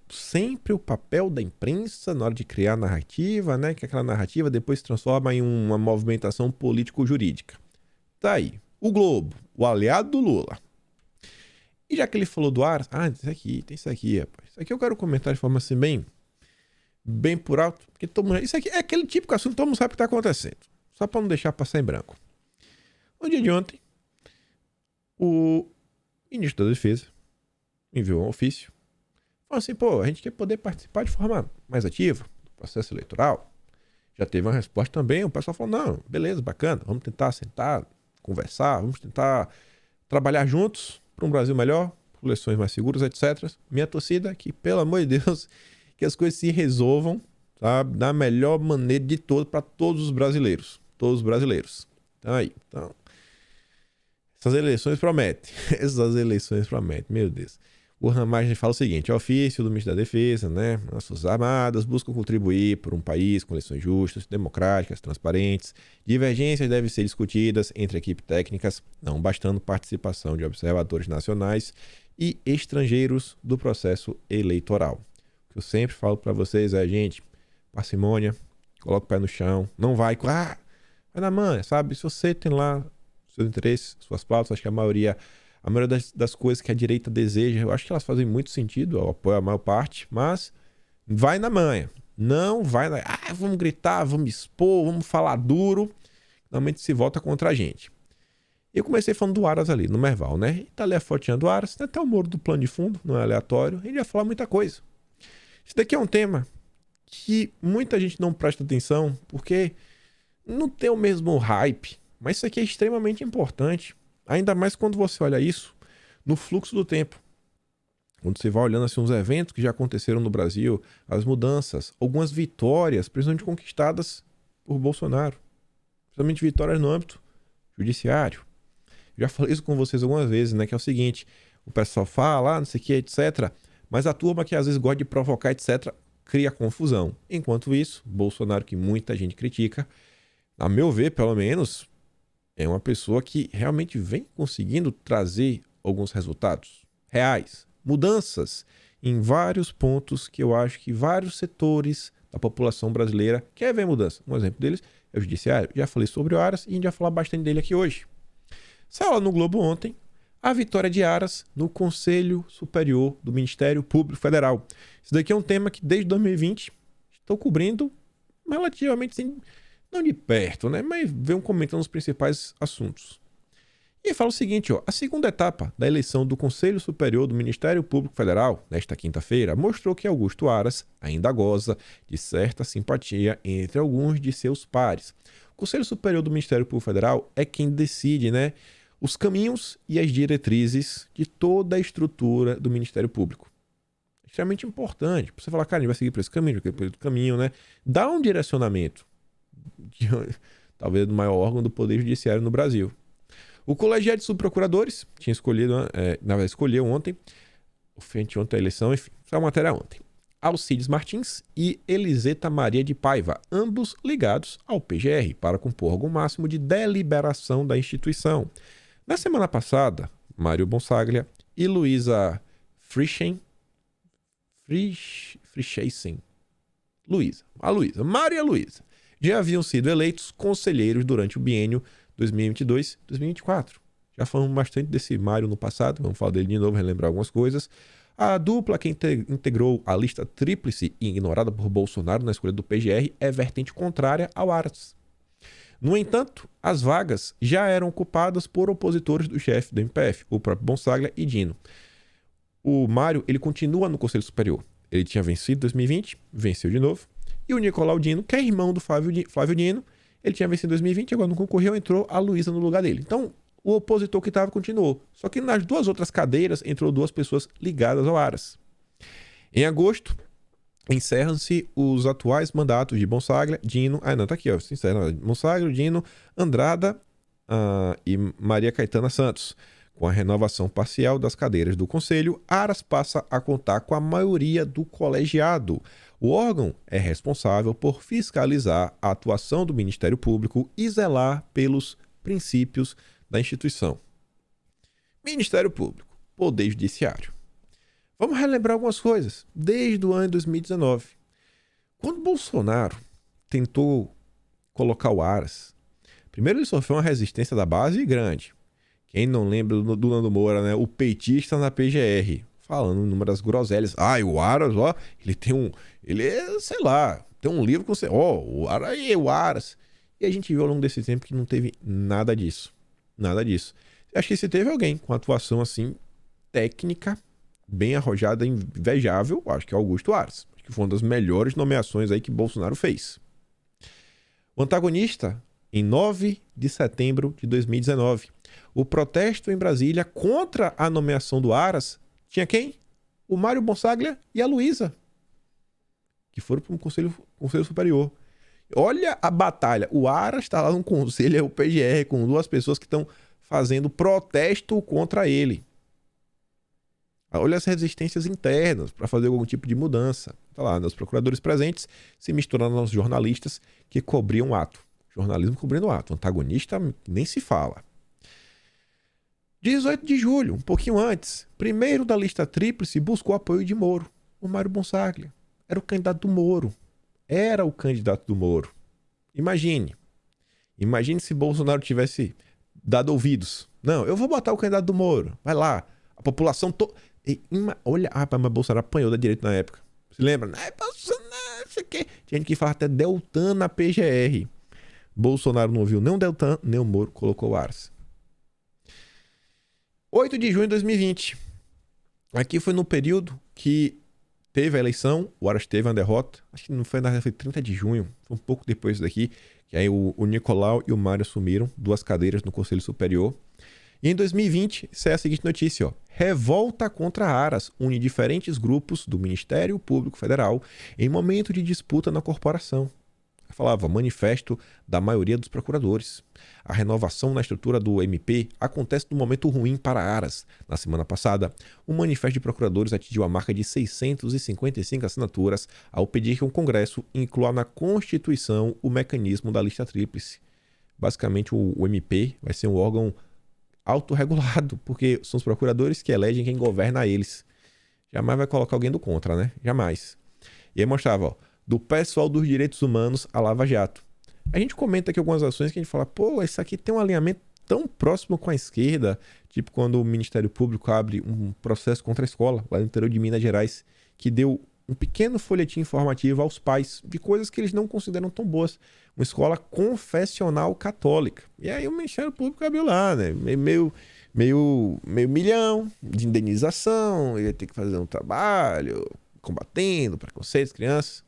Sempre o papel da imprensa na hora de criar narrativa, né? Que aquela narrativa depois se transforma em uma movimentação político-jurídica. Tá aí. O Globo, o aliado do Lula. E já que ele falou do Aras, tem isso aqui, rapaz. Isso aqui eu quero comentar de forma assim bem por alto, porque isso aqui é aquele típico assunto que todo mundo sabe o que está acontecendo. Só para não deixar passar em branco. No dia de ontem, o ministro da Defesa enviou um ofício. Falou assim, a gente quer poder participar de forma mais ativa do processo eleitoral. Já teve uma resposta também, o pessoal falou, não, beleza, bacana, vamos tentar sentar, conversar, vamos tentar trabalhar juntos para um Brasil melhor, por eleições mais seguras, etc. Minha torcida é que, pelo amor de Deus, que as coisas se resolvam, sabe, da melhor maneira de todo para todos os brasileiros. Todos os brasileiros. Então, essas eleições prometem. Essas eleições prometem, meu Deus. O Ramagem fala o seguinte, ofício do Ministro da Defesa, né? As Forças Armadas buscam contribuir por um país com eleições justas, democráticas, transparentes. Divergências devem ser discutidas entre equipes técnicas, não bastando participação de observadores nacionais e estrangeiros do processo eleitoral. O que eu sempre falo para vocês é, gente, parcimônia, coloca o pé no chão, não vai na manha, sabe? Se você tem lá seus interesses, suas pautas, acho que a maioria das coisas que a direita deseja, eu acho que elas fazem muito sentido, eu apoio a maior parte, mas vai na manha. Não vai na... vamos gritar, vamos expor, vamos falar duro. Normalmente se volta contra a gente. Eu comecei falando do Aras ali, no Merval, né? E tá ali a fotinha do Aras, tem até o muro do plano de fundo, não é aleatório, ele ia falar muita coisa. Isso daqui é um tema que muita gente não presta atenção, porque não tem o mesmo hype, mas isso aqui é extremamente importante. Ainda mais quando você olha isso no fluxo do tempo. Quando você vai olhando assim, os eventos que já aconteceram no Brasil, as mudanças, algumas vitórias, principalmente conquistadas por Bolsonaro. Principalmente vitórias no âmbito judiciário. Já falei isso com vocês algumas vezes, né? Que é o seguinte, o pessoal fala, não sei o que, etc. Mas a turma que às vezes gosta de provocar, etc., cria confusão. Enquanto isso, Bolsonaro, que muita gente critica, a meu ver, pelo menos, é uma pessoa que realmente vem conseguindo trazer alguns resultados reais, mudanças em vários pontos que eu acho que vários setores da população brasileira querem ver mudança. Um exemplo deles é o judiciário. Já falei sobre o Aras e a gente vai falar bastante dele aqui hoje. Saiu lá no Globo ontem a vitória de Aras no Conselho Superior do Ministério Público Federal. Isso daqui é um tema que desde 2020 estou cobrindo relativamente assim, não de perto, né? Mas venho comentando os principais assuntos. E fala o seguinte, a segunda etapa da eleição do Conselho Superior do Ministério Público Federal, nesta quinta-feira, mostrou que Augusto Aras ainda goza de certa simpatia entre alguns de seus pares. O Conselho Superior do Ministério Público Federal é quem decide, né, os caminhos e as diretrizes de toda a estrutura do Ministério Público. É extremamente importante. Você falar, cara, a gente vai seguir por esse caminho, por esse caminho, né? Dá um direcionamento. Talvez do maior órgão do Poder Judiciário no Brasil. O Colegiado de Subprocuradores tinha escolhido, na verdade, escolheu ontem, frente ontem à eleição, enfim, saiu a matéria ontem. Alcides Martins e Eliseta Maria de Paiva, ambos ligados ao PGR, para compor órgão máximo de deliberação da instituição. Na semana passada, Mário Bonsaglia e Luísa Frischeisen, Mário e a Luísa, já haviam sido eleitos conselheiros durante o biênio 2022-2024. Já falamos bastante desse Mário no passado, vamos falar dele de novo, relembrar algumas coisas. A dupla que integrou a lista tríplice e ignorada por Bolsonaro na escolha do PGR é vertente contrária ao Aras. No entanto, as vagas já eram ocupadas por opositores do chefe do MPF, o próprio Bonsaglia e Dino. O Mário, ele continua no Conselho Superior. Ele tinha vencido em 2020, venceu de novo. E o Nicolau Dino, que é irmão do Flávio Dino, ele tinha vencido em 2020, agora não concorreu, entrou a Luísa no lugar dele. Então, o opositor que estava continuou. Só que nas duas outras cadeiras entrou duas pessoas ligadas ao Aras. Em agosto, encerram-se os atuais mandatos de Bonsagra, Dino... Ah, não, tá aqui, ó. Se encerra, Bonsagra, Dino, Andrada e Maria Caetana Santos. Com a renovação parcial das cadeiras do Conselho, Aras passa a contar com a maioria do colegiado. O órgão é responsável por fiscalizar a atuação do Ministério Público e zelar pelos princípios da instituição. Ministério Público, Poder Judiciário. Vamos relembrar algumas coisas desde o ano de 2019. Quando Bolsonaro tentou colocar o Aras, primeiro ele sofreu uma resistência da base grande. Quem não lembra do Nando Moura, né? O petista na PGR, falando inúmeras groselhas. E o Aras, ó, ele tem um... Ele é, sei lá, tem um livro com você. O Aras aí, o Aras. E a gente viu ao longo desse tempo que não teve nada disso. Nada disso. Acho que se teve alguém com atuação assim, técnica, bem arrojada, invejável, acho que é Augusto Aras. Acho que foi uma das melhores nomeações aí que Bolsonaro fez. O antagonista, em 9 de setembro de 2019, o protesto em Brasília contra a nomeação do Aras tinha quem? O Mário Bonsagra e a Luísa, que foram para um conselho superior. Olha a batalha. O Aras está lá no conselho, é o PGR, com duas pessoas que estão fazendo protesto contra ele. Olha as resistências internas para fazer algum tipo de mudança. Tá lá, os procuradores presentes se misturando aos jornalistas que cobriam o ato. Jornalismo cobrindo o ato. O antagonista nem se fala. 18 de julho, um pouquinho antes, primeiro da lista tríplice buscou apoio de Moro, o Mário Bonsagra. Era o candidato do Moro. Era o candidato do Moro. Imagine se Bolsonaro tivesse dado ouvidos. Não, eu vou botar o candidato do Moro. Vai lá. A população... Olha, mas Bolsonaro apanhou da direita na época. Se lembra? Bolsonaro, isso aqui. Tinha gente que falava até Deltan na PGR. Bolsonaro não ouviu nem o Deltan, nem o Moro, colocou o Aras. 8 de junho de 2020. Aqui foi no período que teve a eleição, o Aras teve uma derrota. Acho que não foi, na verdade, foi 30 de junho. Foi um pouco depois daqui. Que aí o Nicolau e o Mário assumiram duas cadeiras no Conselho Superior. E em 2020, sai a seguinte notícia, ó. Revolta contra Aras une diferentes grupos do Ministério Público Federal em momento de disputa na corporação. Falava, manifesto da maioria dos procuradores. A renovação na estrutura do MP acontece num momento ruim para Aras. Na semana passada, o manifesto de procuradores atingiu a marca de 655 assinaturas ao pedir que o Congresso inclua na Constituição o mecanismo da lista tríplice. Basicamente, o MP vai ser um órgão autorregulado, porque são os procuradores que elegem quem governa eles. Jamais vai colocar alguém do contra, né? Jamais. E aí mostrava, ó, do pessoal dos direitos humanos a Lava Jato. A gente comenta aqui algumas ações que a gente fala, pô, isso aqui tem um alinhamento tão próximo com a esquerda, tipo quando o Ministério Público abre um processo contra a escola, lá no interior de Minas Gerais, que deu um pequeno folhetim informativo aos pais de coisas que eles não consideram tão boas. Uma escola confessional católica. E aí o Ministério Público abriu lá, né? Meio milhão de indenização, ele ia ter que fazer um trabalho combatendo preconceitos, crianças.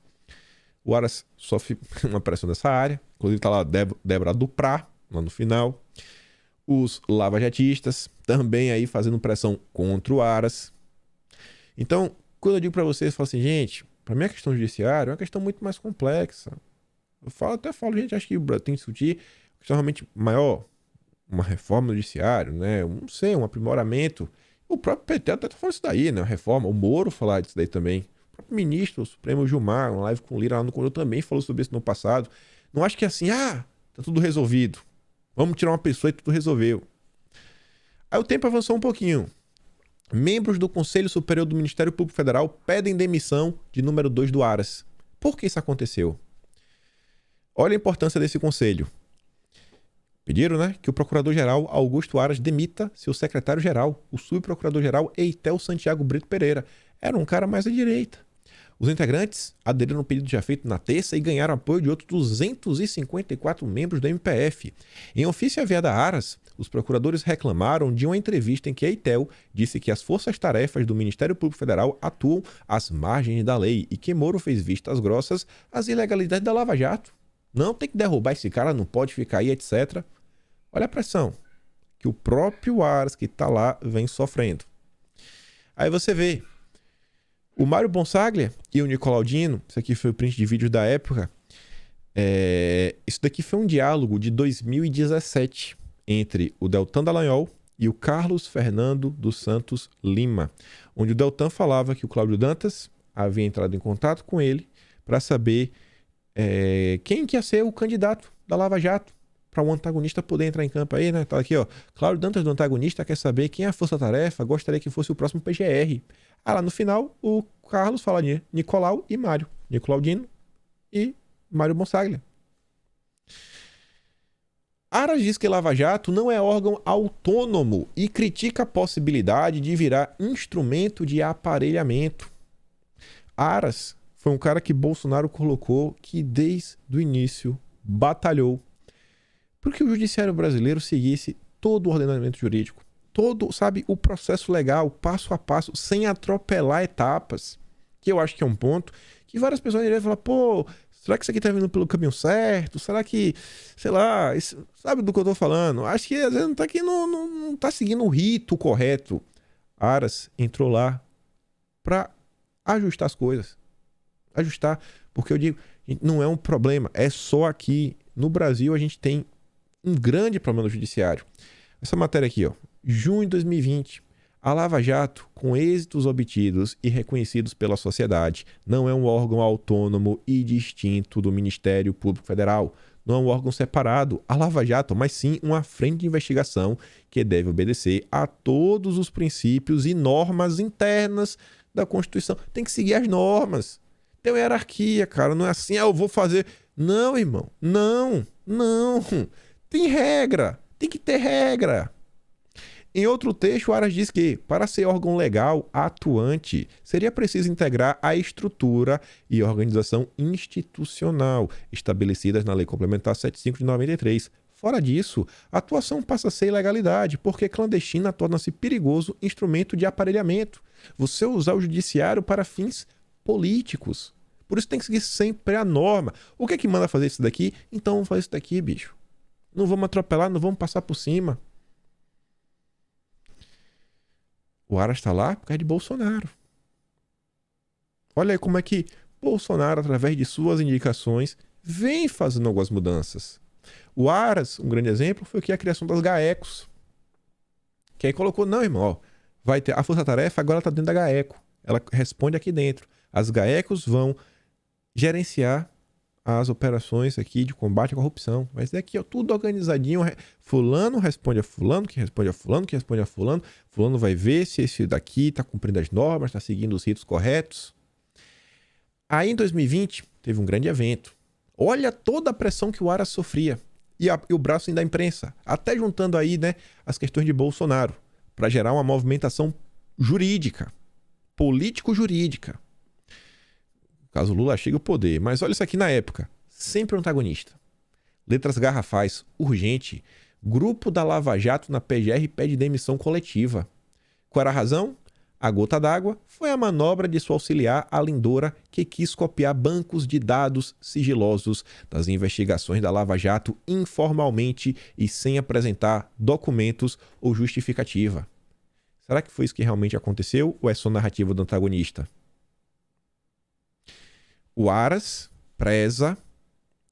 O Aras sofre uma pressão dessa área. Inclusive tá lá Débora Duprá, lá no final. Os lavajatistas também aí fazendo pressão contra o Aras. Então, quando eu digo para vocês, eu falo assim, gente, para mim a questão judiciária é uma questão muito mais complexa. Até falo, gente, acho que tem que discutir uma questão realmente maior, uma reforma do judiciário, né? Não sei, um aprimoramento. O próprio PT até tá falando isso daí, né? Uma reforma. O Moro falar disso daí também. O próprio ministro, o Supremo Gilmar, uma live com o Lira lá no Coro também falou sobre isso no passado. Não acho que é assim, tá tudo resolvido. Vamos tirar uma pessoa e tudo resolveu. Aí o tempo avançou um pouquinho. Membros do Conselho Superior do Ministério Público Federal pedem demissão de número 2 do Aras. Por que isso aconteceu? Olha a importância desse conselho. Pediram, né, que o Procurador-Geral Augusto Aras demita seu secretário-geral, o subprocurador-geral Eitel Santiago Brito Pereira. Era um cara mais à direita. Os integrantes aderiram ao pedido já feito na terça e ganharam apoio de outros 254 membros do MPF. Em ofício enviado a Aras, os procuradores reclamaram de uma entrevista em que Eitel disse que as forças-tarefas do Ministério Público Federal atuam às margens da lei e que Moro fez vistas grossas às ilegalidades da Lava Jato. Não, tem que derrubar esse cara, não pode ficar aí, etc. Olha a pressão. que o próprio Aras que tá lá vem sofrendo. Aí você vê o Mário Bonsaglia e o Nicolau Dino, isso aqui foi o print de vídeos da época. Isso daqui foi um diálogo de 2017 entre o Deltan Dallagnol e o Carlos Fernando dos Santos Lima, onde o Deltan falava que o Cláudio Dantas havia entrado em contato com ele para saber quem que ia ser o candidato da Lava Jato para o antagonista poder entrar em campo aí, né? Tá aqui, ó. Cláudio Dantas do antagonista quer saber quem é a força-tarefa, gostaria que fosse o próximo PGR. Lá no final, o Carlos fala de Nicolau e Mário. Nicolau Dino e Mário Bonsaglia. Aras diz que Lava Jato não é órgão autônomo e critica a possibilidade de virar instrumento de aparelhamento. Aras foi um cara que Bolsonaro colocou que desde o início batalhou porque o judiciário brasileiro seguisse todo o ordenamento jurídico, todo, sabe, o processo legal, passo a passo, sem atropelar etapas, que eu acho que é um ponto que várias pessoas devem falar, pô, será que isso aqui tá vindo pelo caminho certo? Será que, sei lá, isso, sabe do que eu tô falando? Acho que às vezes não tá seguindo o rito correto. Aras entrou lá pra ajustar as coisas. Ajustar, porque eu digo, não é um problema, é só aqui. No Brasil a gente tem um grande problema no judiciário. Essa matéria aqui, ó, junho de 2020. A Lava Jato, com êxitos obtidos e reconhecidos pela sociedade, não é um órgão autônomo e distinto do Ministério Público Federal. Não é um órgão separado, a Lava Jato, mas sim uma frente de investigação que deve obedecer a todos os princípios e normas internas da Constituição. Tem que seguir as normas. Tem uma hierarquia, cara. Não é assim, eu vou fazer... Não, irmão. Não. Tem regra. Tem que ter regra. Em outro texto, o Aras diz que, para ser órgão legal atuante, seria preciso integrar a estrutura e organização institucional estabelecidas na Lei Complementar 75 de 93. Fora disso, a atuação passa a ser ilegalidade, porque clandestina torna-se perigoso instrumento de aparelhamento. Você usar o judiciário para fins políticos. Por isso tem que seguir sempre a norma. O que é que manda fazer isso daqui? Então vamos fazer isso daqui, bicho. Não vamos atropelar, não vamos passar por cima. O Aras está lá por causa de Bolsonaro. Olha aí como é que Bolsonaro, através de suas indicações, vem fazendo algumas mudanças. O Aras, um grande exemplo, foi a criação das GAECOS. Que aí colocou, não, irmão, ó, vai ter a força-tarefa, agora está dentro da GAECO. Ela responde aqui dentro. As GAECOS vão gerenciar as operações aqui de combate à corrupção. Mas daqui, ó, tudo organizadinho. Fulano responde a fulano, que responde a fulano, que responde a fulano. Fulano vai ver se esse daqui está cumprindo as normas, está seguindo os ritos corretos. Aí, em 2020, teve um grande evento. Olha toda a pressão que o Aras sofria. E o braço da imprensa. Até juntando aí, né, as questões de Bolsonaro. Para gerar uma movimentação jurídica. Político-jurídica. Caso Lula chegue ao poder. Mas olha isso aqui na época. Sempre o antagonista. Letras garrafais. Urgente. Grupo da Lava Jato na PGR pede demissão coletiva. Qual era a razão? A gota d'água foi a manobra de sua auxiliar, a Lindora, que quis copiar bancos de dados sigilosos das investigações da Lava Jato informalmente e sem apresentar documentos ou justificativa. Será que foi isso que realmente aconteceu ou é só narrativa do antagonista? O Aras preza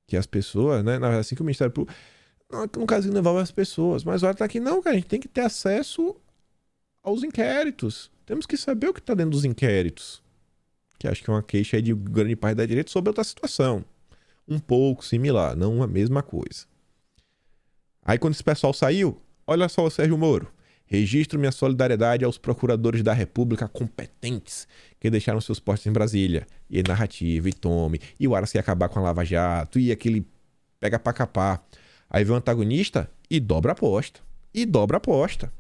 que as pessoas, né? Assim que o Ministério Público. No caso, não envolve as pessoas. Mas o Aras tá aqui, não, cara. A gente tem que ter acesso aos inquéritos. Temos que saber o que está dentro dos inquéritos. Que acho que é uma queixa aí de grande parte da direita sobre outra situação. Um pouco similar, não a mesma coisa. Aí quando esse pessoal saiu, olha só o Sérgio Moro. Registro minha solidariedade aos procuradores da República competentes que deixaram seus postos em Brasília. E narrativa, e tome. E o Aras quer acabar com a Lava Jato. E aquele pega pra capar. Aí vem o antagonista e dobra a aposta.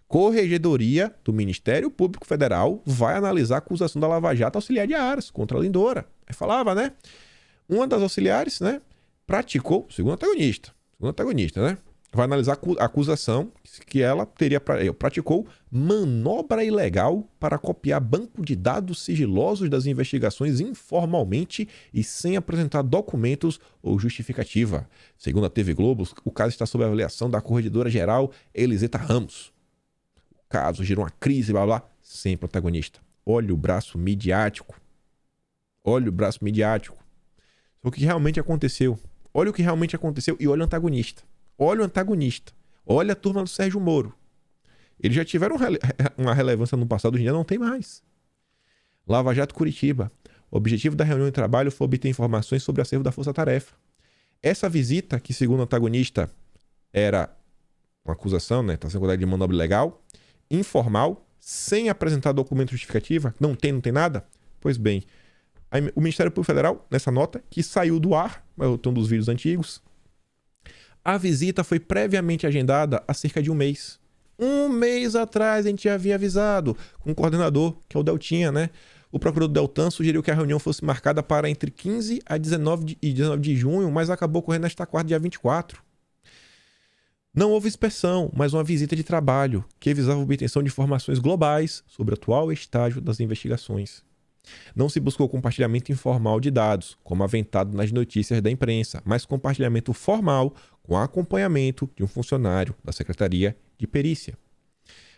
Corregedoria do Ministério Público Federal vai analisar a acusação da Lava Jato auxiliar de Aras contra a Lindora. Aí falava, né? Uma das auxiliares, né? Praticou, segundo antagonista, né? vai analisar a acusação que ela praticou manobra ilegal para copiar banco de dados sigilosos das investigações informalmente e sem apresentar documentos ou justificativa. Segundo a TV Globo, o caso está sob avaliação da corregedora-geral Eliseta Ramos. O caso gerou uma crise, blá blá, sem protagonista. Olha o braço midiático. Olha o braço midiático. O que realmente aconteceu. Olha o que realmente aconteceu e olha o antagonista. Olha o antagonista. Olha a turma do Sérgio Moro. Eles já tiveram uma relevância no passado, hoje em dia não tem mais. Lava Jato Curitiba. O objetivo da reunião de trabalho foi obter informações sobre o acervo da Força Tarefa. Essa visita, que segundo o antagonista era uma acusação, né? Está sendo acusado de manobra ilegal, informal, sem apresentar documento justificativa, não tem nada. Pois bem, o Ministério Público Federal, nessa nota, que saiu do ar, eu tenho um dos vídeos antigos, a visita foi previamente agendada há cerca de um mês. Um mês atrás a gente já havia avisado com o coordenador, que é o Deltinha, né? O procurador Deltan sugeriu que a reunião fosse marcada para entre 15 a 19 de junho, mas acabou ocorrendo nesta quarta, dia 24. Não houve inspeção, mas uma visita de trabalho que visava a obtenção de informações globais sobre o atual estágio das investigações. Não se buscou compartilhamento informal de dados, como aventado nas notícias da imprensa, mas compartilhamento formal com acompanhamento de um funcionário da Secretaria de Perícia.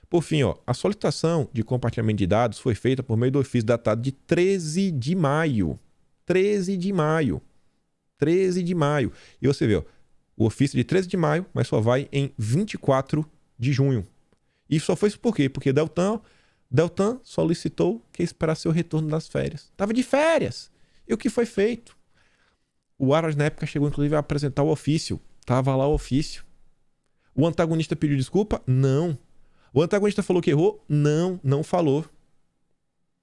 Por fim, a solicitação de compartilhamento de dados foi feita por meio do ofício datado de 13 de maio. 13 de maio. 13 de maio. E você vê, o ofício de 13 de maio, mas só vai em 24 de junho. E só foi isso por quê? Porque Deltan solicitou que esperasse o retorno das férias. Estava de férias. E o que foi feito? O Aras, na época, chegou inclusive a apresentar o ofício. Estava lá o ofício. O antagonista pediu desculpa? Não. O antagonista falou que errou? Não falou.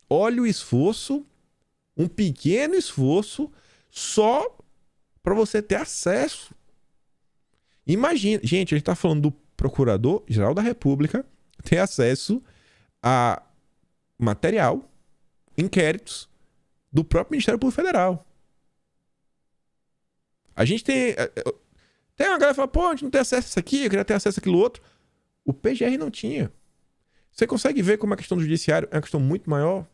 Olha o esforço, um pequeno esforço, só para você ter acesso. Imagina, gente, a gente está falando do Procurador-Geral da República ter acesso a material, inquéritos do próprio Ministério Público Federal. A gente tem uma galera que fala, pô, a gente não tem acesso a isso aqui, eu queria ter acesso àquilo outro. O PGR não tinha. Você consegue ver como a questão do judiciário é uma questão muito maior?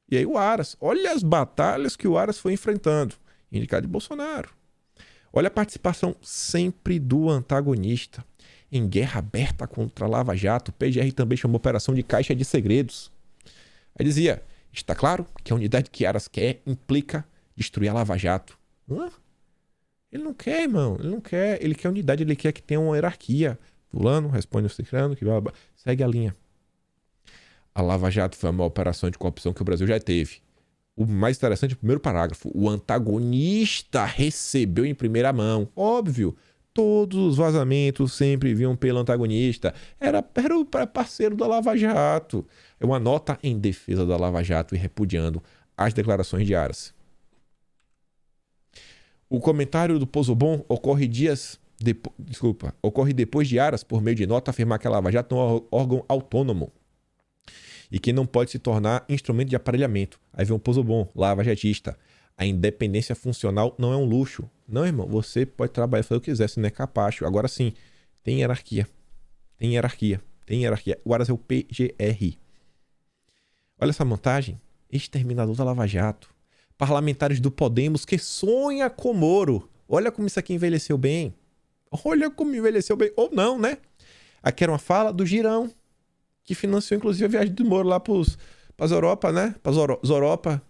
E aí o Aras, olha as batalhas que o Aras foi enfrentando, indicado de Bolsonaro. Olha a participação sempre do antagonista. Em guerra aberta contra a Lava Jato, o PGR também chamou operação de caixa de segredos. Aí dizia, está claro que a unidade que Aras quer implica destruir a Lava Jato. Ele não quer, irmão. Ele não quer. Ele quer unidade, ele quer que tenha uma hierarquia. Fulano responde o ciclano, que blá, blá, blá. Segue a linha. A Lava Jato foi a maior operação de corrupção que o Brasil já teve. O mais interessante é o primeiro parágrafo. O antagonista recebeu em primeira mão. Óbvio. Todos os vazamentos sempre vinham pelo antagonista. Era o parceiro da Lava Jato. É uma nota em defesa da Lava Jato e repudiando as declarações de Aras. O comentário do Pozobon ocorre depois de Aras, por meio de nota, afirmar que a Lava Jato é um órgão autônomo e que não pode se tornar instrumento de aparelhamento. Aí vem o Pozobon, Lava Jatista. A independência funcional não é um luxo. Não, irmão, você pode trabalhar se eu quiser, se não é capacho. Agora sim, tem hierarquia. Tem hierarquia. Tem hierarquia. O Aras é o PGR. Olha essa montagem. Exterminador da Lava Jato. Parlamentares do Podemos que sonha com Moro. Olha como isso aqui envelheceu bem. Olha como envelheceu bem. Ou não, né? Aqui era uma fala do Girão, que financiou inclusive a viagem do Moro lá para as Europa, né? Para as Europa.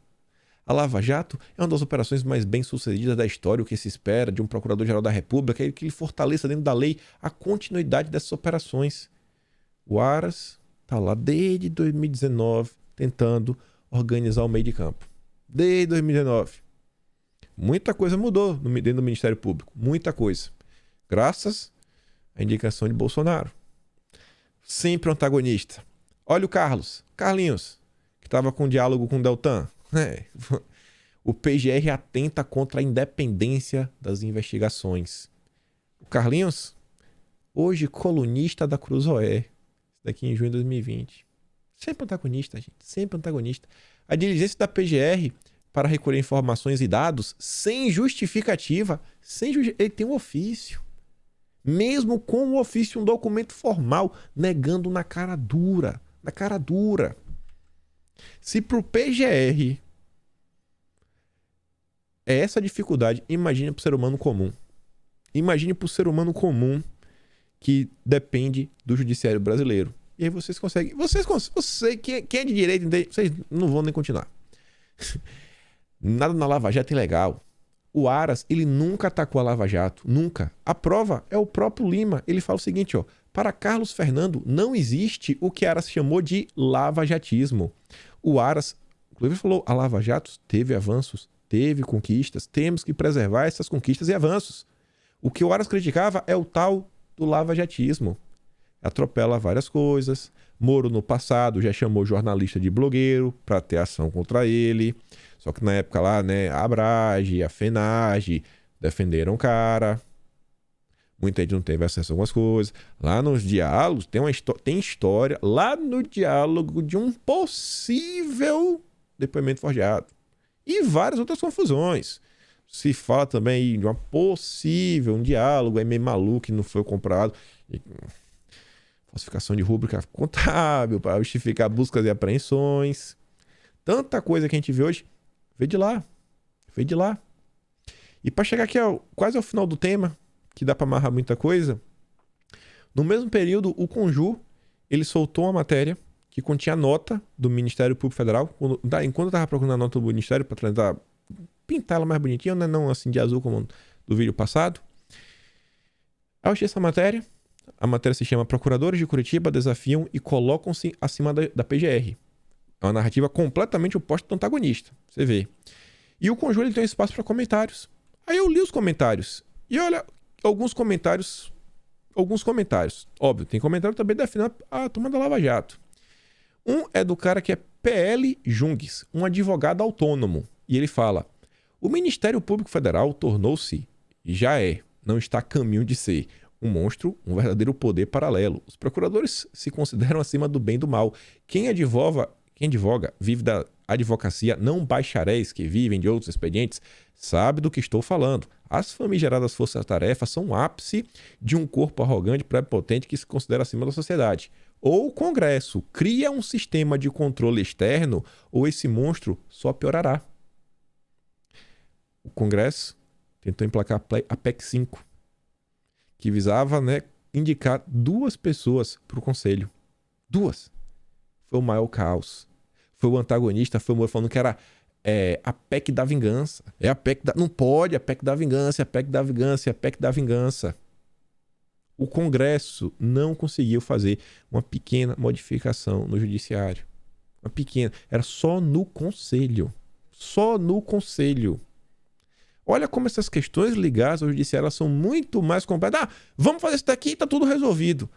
A Lava Jato é uma das operações mais bem-sucedidas da história. O que se espera de um Procurador-Geral da República é que ele fortaleça dentro da lei a continuidade dessas operações. O Aras está lá desde 2019 tentando organizar o meio de campo. Desde 2019. Muita coisa mudou dentro do Ministério Público. Muita coisa. Graças à indicação de Bolsonaro. Sempre o antagonista. Olha o Carlinhos, que estava com diálogo com o Deltan. O PGR atenta contra a independência das investigações. O Carlinhos, hoje colunista da Cruzoé, daqui em junho de 2020. Sempre antagonista, gente. Sempre antagonista. A diligência da PGR para recolher informações e dados sem justificativa, ele tem um ofício. mesmo com o ofício, um documento formal, negando na cara dura. Na cara dura. Se pro PGR é essa dificuldade, imagine pro ser humano comum. Imagine pro ser humano comum que depende do judiciário brasileiro. E aí vocês conseguem... Quem é de direito, vocês não vão nem continuar. Nada na Lava Jato é ilegal. O Aras, ele nunca atacou a Lava Jato. Nunca. A prova é o próprio Lima. Ele fala o seguinte, ó. Para Carlos Fernando, não existe o que Aras chamou de lavajatismo. O Aras, inclusive, falou, a Lava Jato teve avanços, teve conquistas, temos que preservar essas conquistas e avanços. O que o Aras criticava é o tal do lavajatismo. Atropela várias coisas. Moro, no passado, já chamou jornalista de blogueiro para ter ação contra ele. Só que na época lá, né, a Abrage, a FENAGE defenderam o cara. Muita gente não teve acesso a algumas coisas. Lá nos diálogos, tem história lá no diálogo de um possível depoimento forjado. E várias outras confusões. Se fala também de uma possível, um diálogo aí meio maluco que não foi comprado. Falsificação de rúbrica contábil para justificar buscas e apreensões. Tanta coisa que a gente vê hoje. Veio de lá. Veio de lá. E para chegar aqui quase ao final do tema, que dá para amarrar muita coisa, no mesmo período, o Conjur, ele soltou uma matéria que continha a nota do Ministério Público Federal. Enquanto eu estava procurando a nota do Ministério para tentar pintar ela mais bonitinha, né? Não assim de azul como do vídeo passado. Aí eu achei essa matéria. A matéria se chama Procuradores de Curitiba desafiam e colocam-se acima da PGR. É uma narrativa completamente oposta do antagonista. Você vê. E o Conjur, ele tem espaço para comentários. Aí eu li os comentários. E olha, alguns comentários. Óbvio, tem comentário também defendendo a turma da Lava Jato. Um é do cara que é PL Jungues, um advogado autônomo. E ele fala: o Ministério Público Federal tornou-se, e já não está a caminho de ser, um monstro, um verdadeiro poder paralelo. Os procuradores se consideram acima do bem e do mal. Quem advoga vive da advocacia, não bacharéis que vivem de outros expedientes, sabe do que estou falando. As famigeradas forças-tarefas são o ápice de um corpo arrogante e prepotente que se considera acima da sociedade. Ou o Congresso cria um sistema de controle externo, ou esse monstro só piorará. O Congresso tentou emplacar a PEC 5, que visava, né, indicar 2 pessoas para o Conselho. 2. Foi o maior caos. Foi o antagonista, foi o Moro falando que era a PEC da vingança. É a PEC da... Não pode, a PEC da vingança, a PEC da vingança, a PEC da vingança. O Congresso não conseguiu fazer uma pequena modificação no Judiciário. Uma pequena. Era só no Conselho. Só no Conselho. Olha como essas questões ligadas ao Judiciário elas são muito mais complexas. Vamos fazer isso daqui e tá tudo resolvido.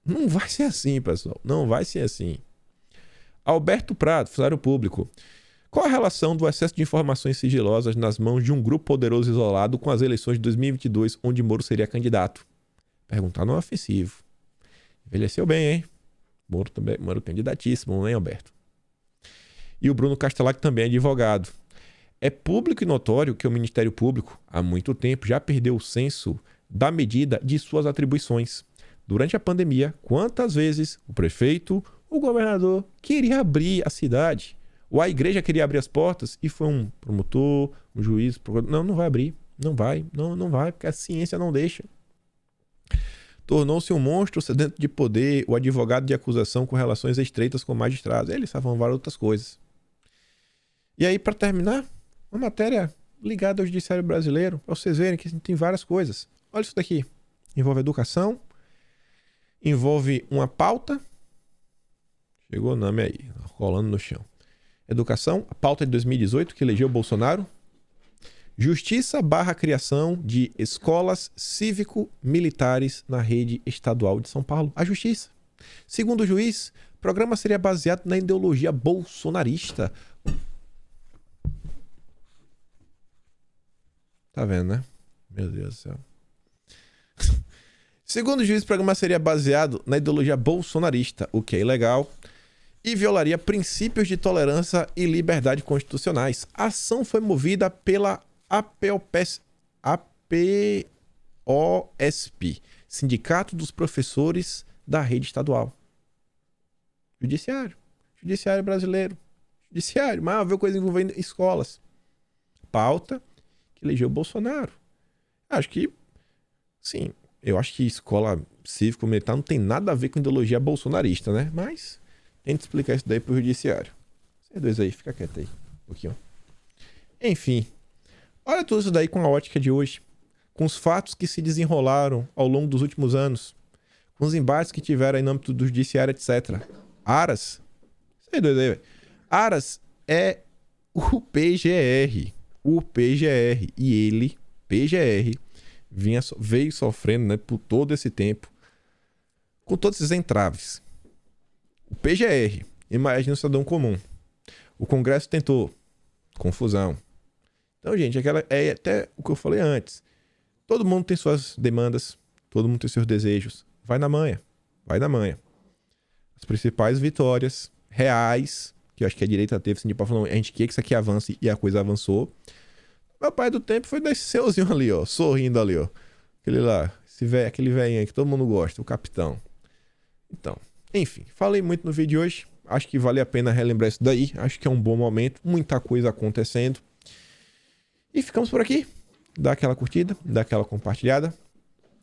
Não vai ser assim, pessoal. Não vai ser assim. Alberto Prado, funcionário público. Qual a relação do excesso de informações sigilosas nas mãos de um grupo poderoso isolado com as eleições de 2022, onde Moro seria candidato? Perguntar não é ofensivo. Envelheceu bem, hein? Moro candidatíssimo, hein, Alberto? E o Bruno Castelar, que também é advogado. É público e notório que o Ministério Público, há muito tempo, já perdeu o senso da medida de suas atribuições. Durante a pandemia, quantas vezes o prefeito, o governador queria abrir a cidade, ou a igreja queria abrir as portas e foi um promotor, um juiz, não vai abrir, não vai, porque a ciência não deixa. Tornou-se um monstro sedento de poder, o advogado de acusação com relações estreitas com magistrados. Eles estavam várias outras coisas. E aí, para terminar, uma matéria ligada ao judiciário brasileiro, para vocês verem que tem várias coisas. Olha isso daqui. Envolve educação, envolve uma pauta. Chegou o nome aí, rolando no chão. Educação, a pauta de 2018 que elegeu Bolsonaro. Justiça barra criação de escolas cívico-militares na rede estadual de São Paulo. A justiça. Segundo o juiz, o programa seria baseado na ideologia bolsonarista. Tá vendo, né? Meu Deus do céu. Segundo o juiz, o programa seria baseado na ideologia bolsonarista, o que é ilegal e violaria princípios de tolerância e liberdade constitucionais. A ação foi movida pela APOSP, Sindicato dos Professores da Rede Estadual. Judiciário. Judiciário brasileiro. Judiciário. Mas ver coisa envolvendo escolas. Pauta que elegeu o Bolsonaro. Acho que, sim, eu acho que escola cívico-militar não tem nada a ver com ideologia bolsonarista, né? Mas tenta explicar isso daí pro judiciário. Vocês dois aí, fica quieto aí um pouquinho. Enfim, olha tudo isso daí com a ótica de hoje. Com os fatos que se desenrolaram ao longo dos últimos anos. Com os embates que tiveram aí no âmbito do judiciário, etc. Aras, vocês dois aí, velho. Aras é o PGR. O PGR. E ele, PGR, veio sofrendo, né, por todo esse tempo, com todos esses entraves. O PGR, imagina o cidadão comum. O Congresso tentou. Confusão. Então, gente, é até o que eu falei antes. Todo mundo tem suas demandas, todo mundo tem seus desejos. Vai na manha. Vai na manha. As principais vitórias reais, que eu acho que a direita teve, assim, falando, a gente quer que isso aqui avance, e a coisa avançou. Meu pai do tempo foi desse seuzinho ali, ó, sorrindo ali, ó. Aquele lá, aquele velhinho aí que todo mundo gosta, o capitão. Então, enfim, falei muito no vídeo de hoje. Acho que vale a pena relembrar isso daí. Acho que é um bom momento, muita coisa acontecendo. E ficamos por aqui. Dá aquela curtida, dá aquela compartilhada.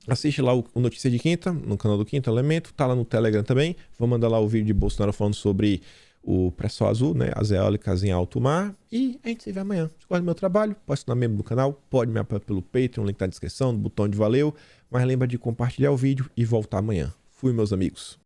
Assiste lá o Notícia de Quinta, no canal do Quinto Elemento. Tá lá no Telegram também. Vou mandar lá o vídeo de Bolsonaro falando sobre o pré-sal azul, né? As eólicas em alto mar. E a gente se vê amanhã. Se gosta do meu trabalho, pode se tornar membro do canal. Pode me apoiar pelo Patreon, o link tá na descrição, no botão de valeu. Mas lembra de compartilhar o vídeo e voltar amanhã. Fui, meus amigos.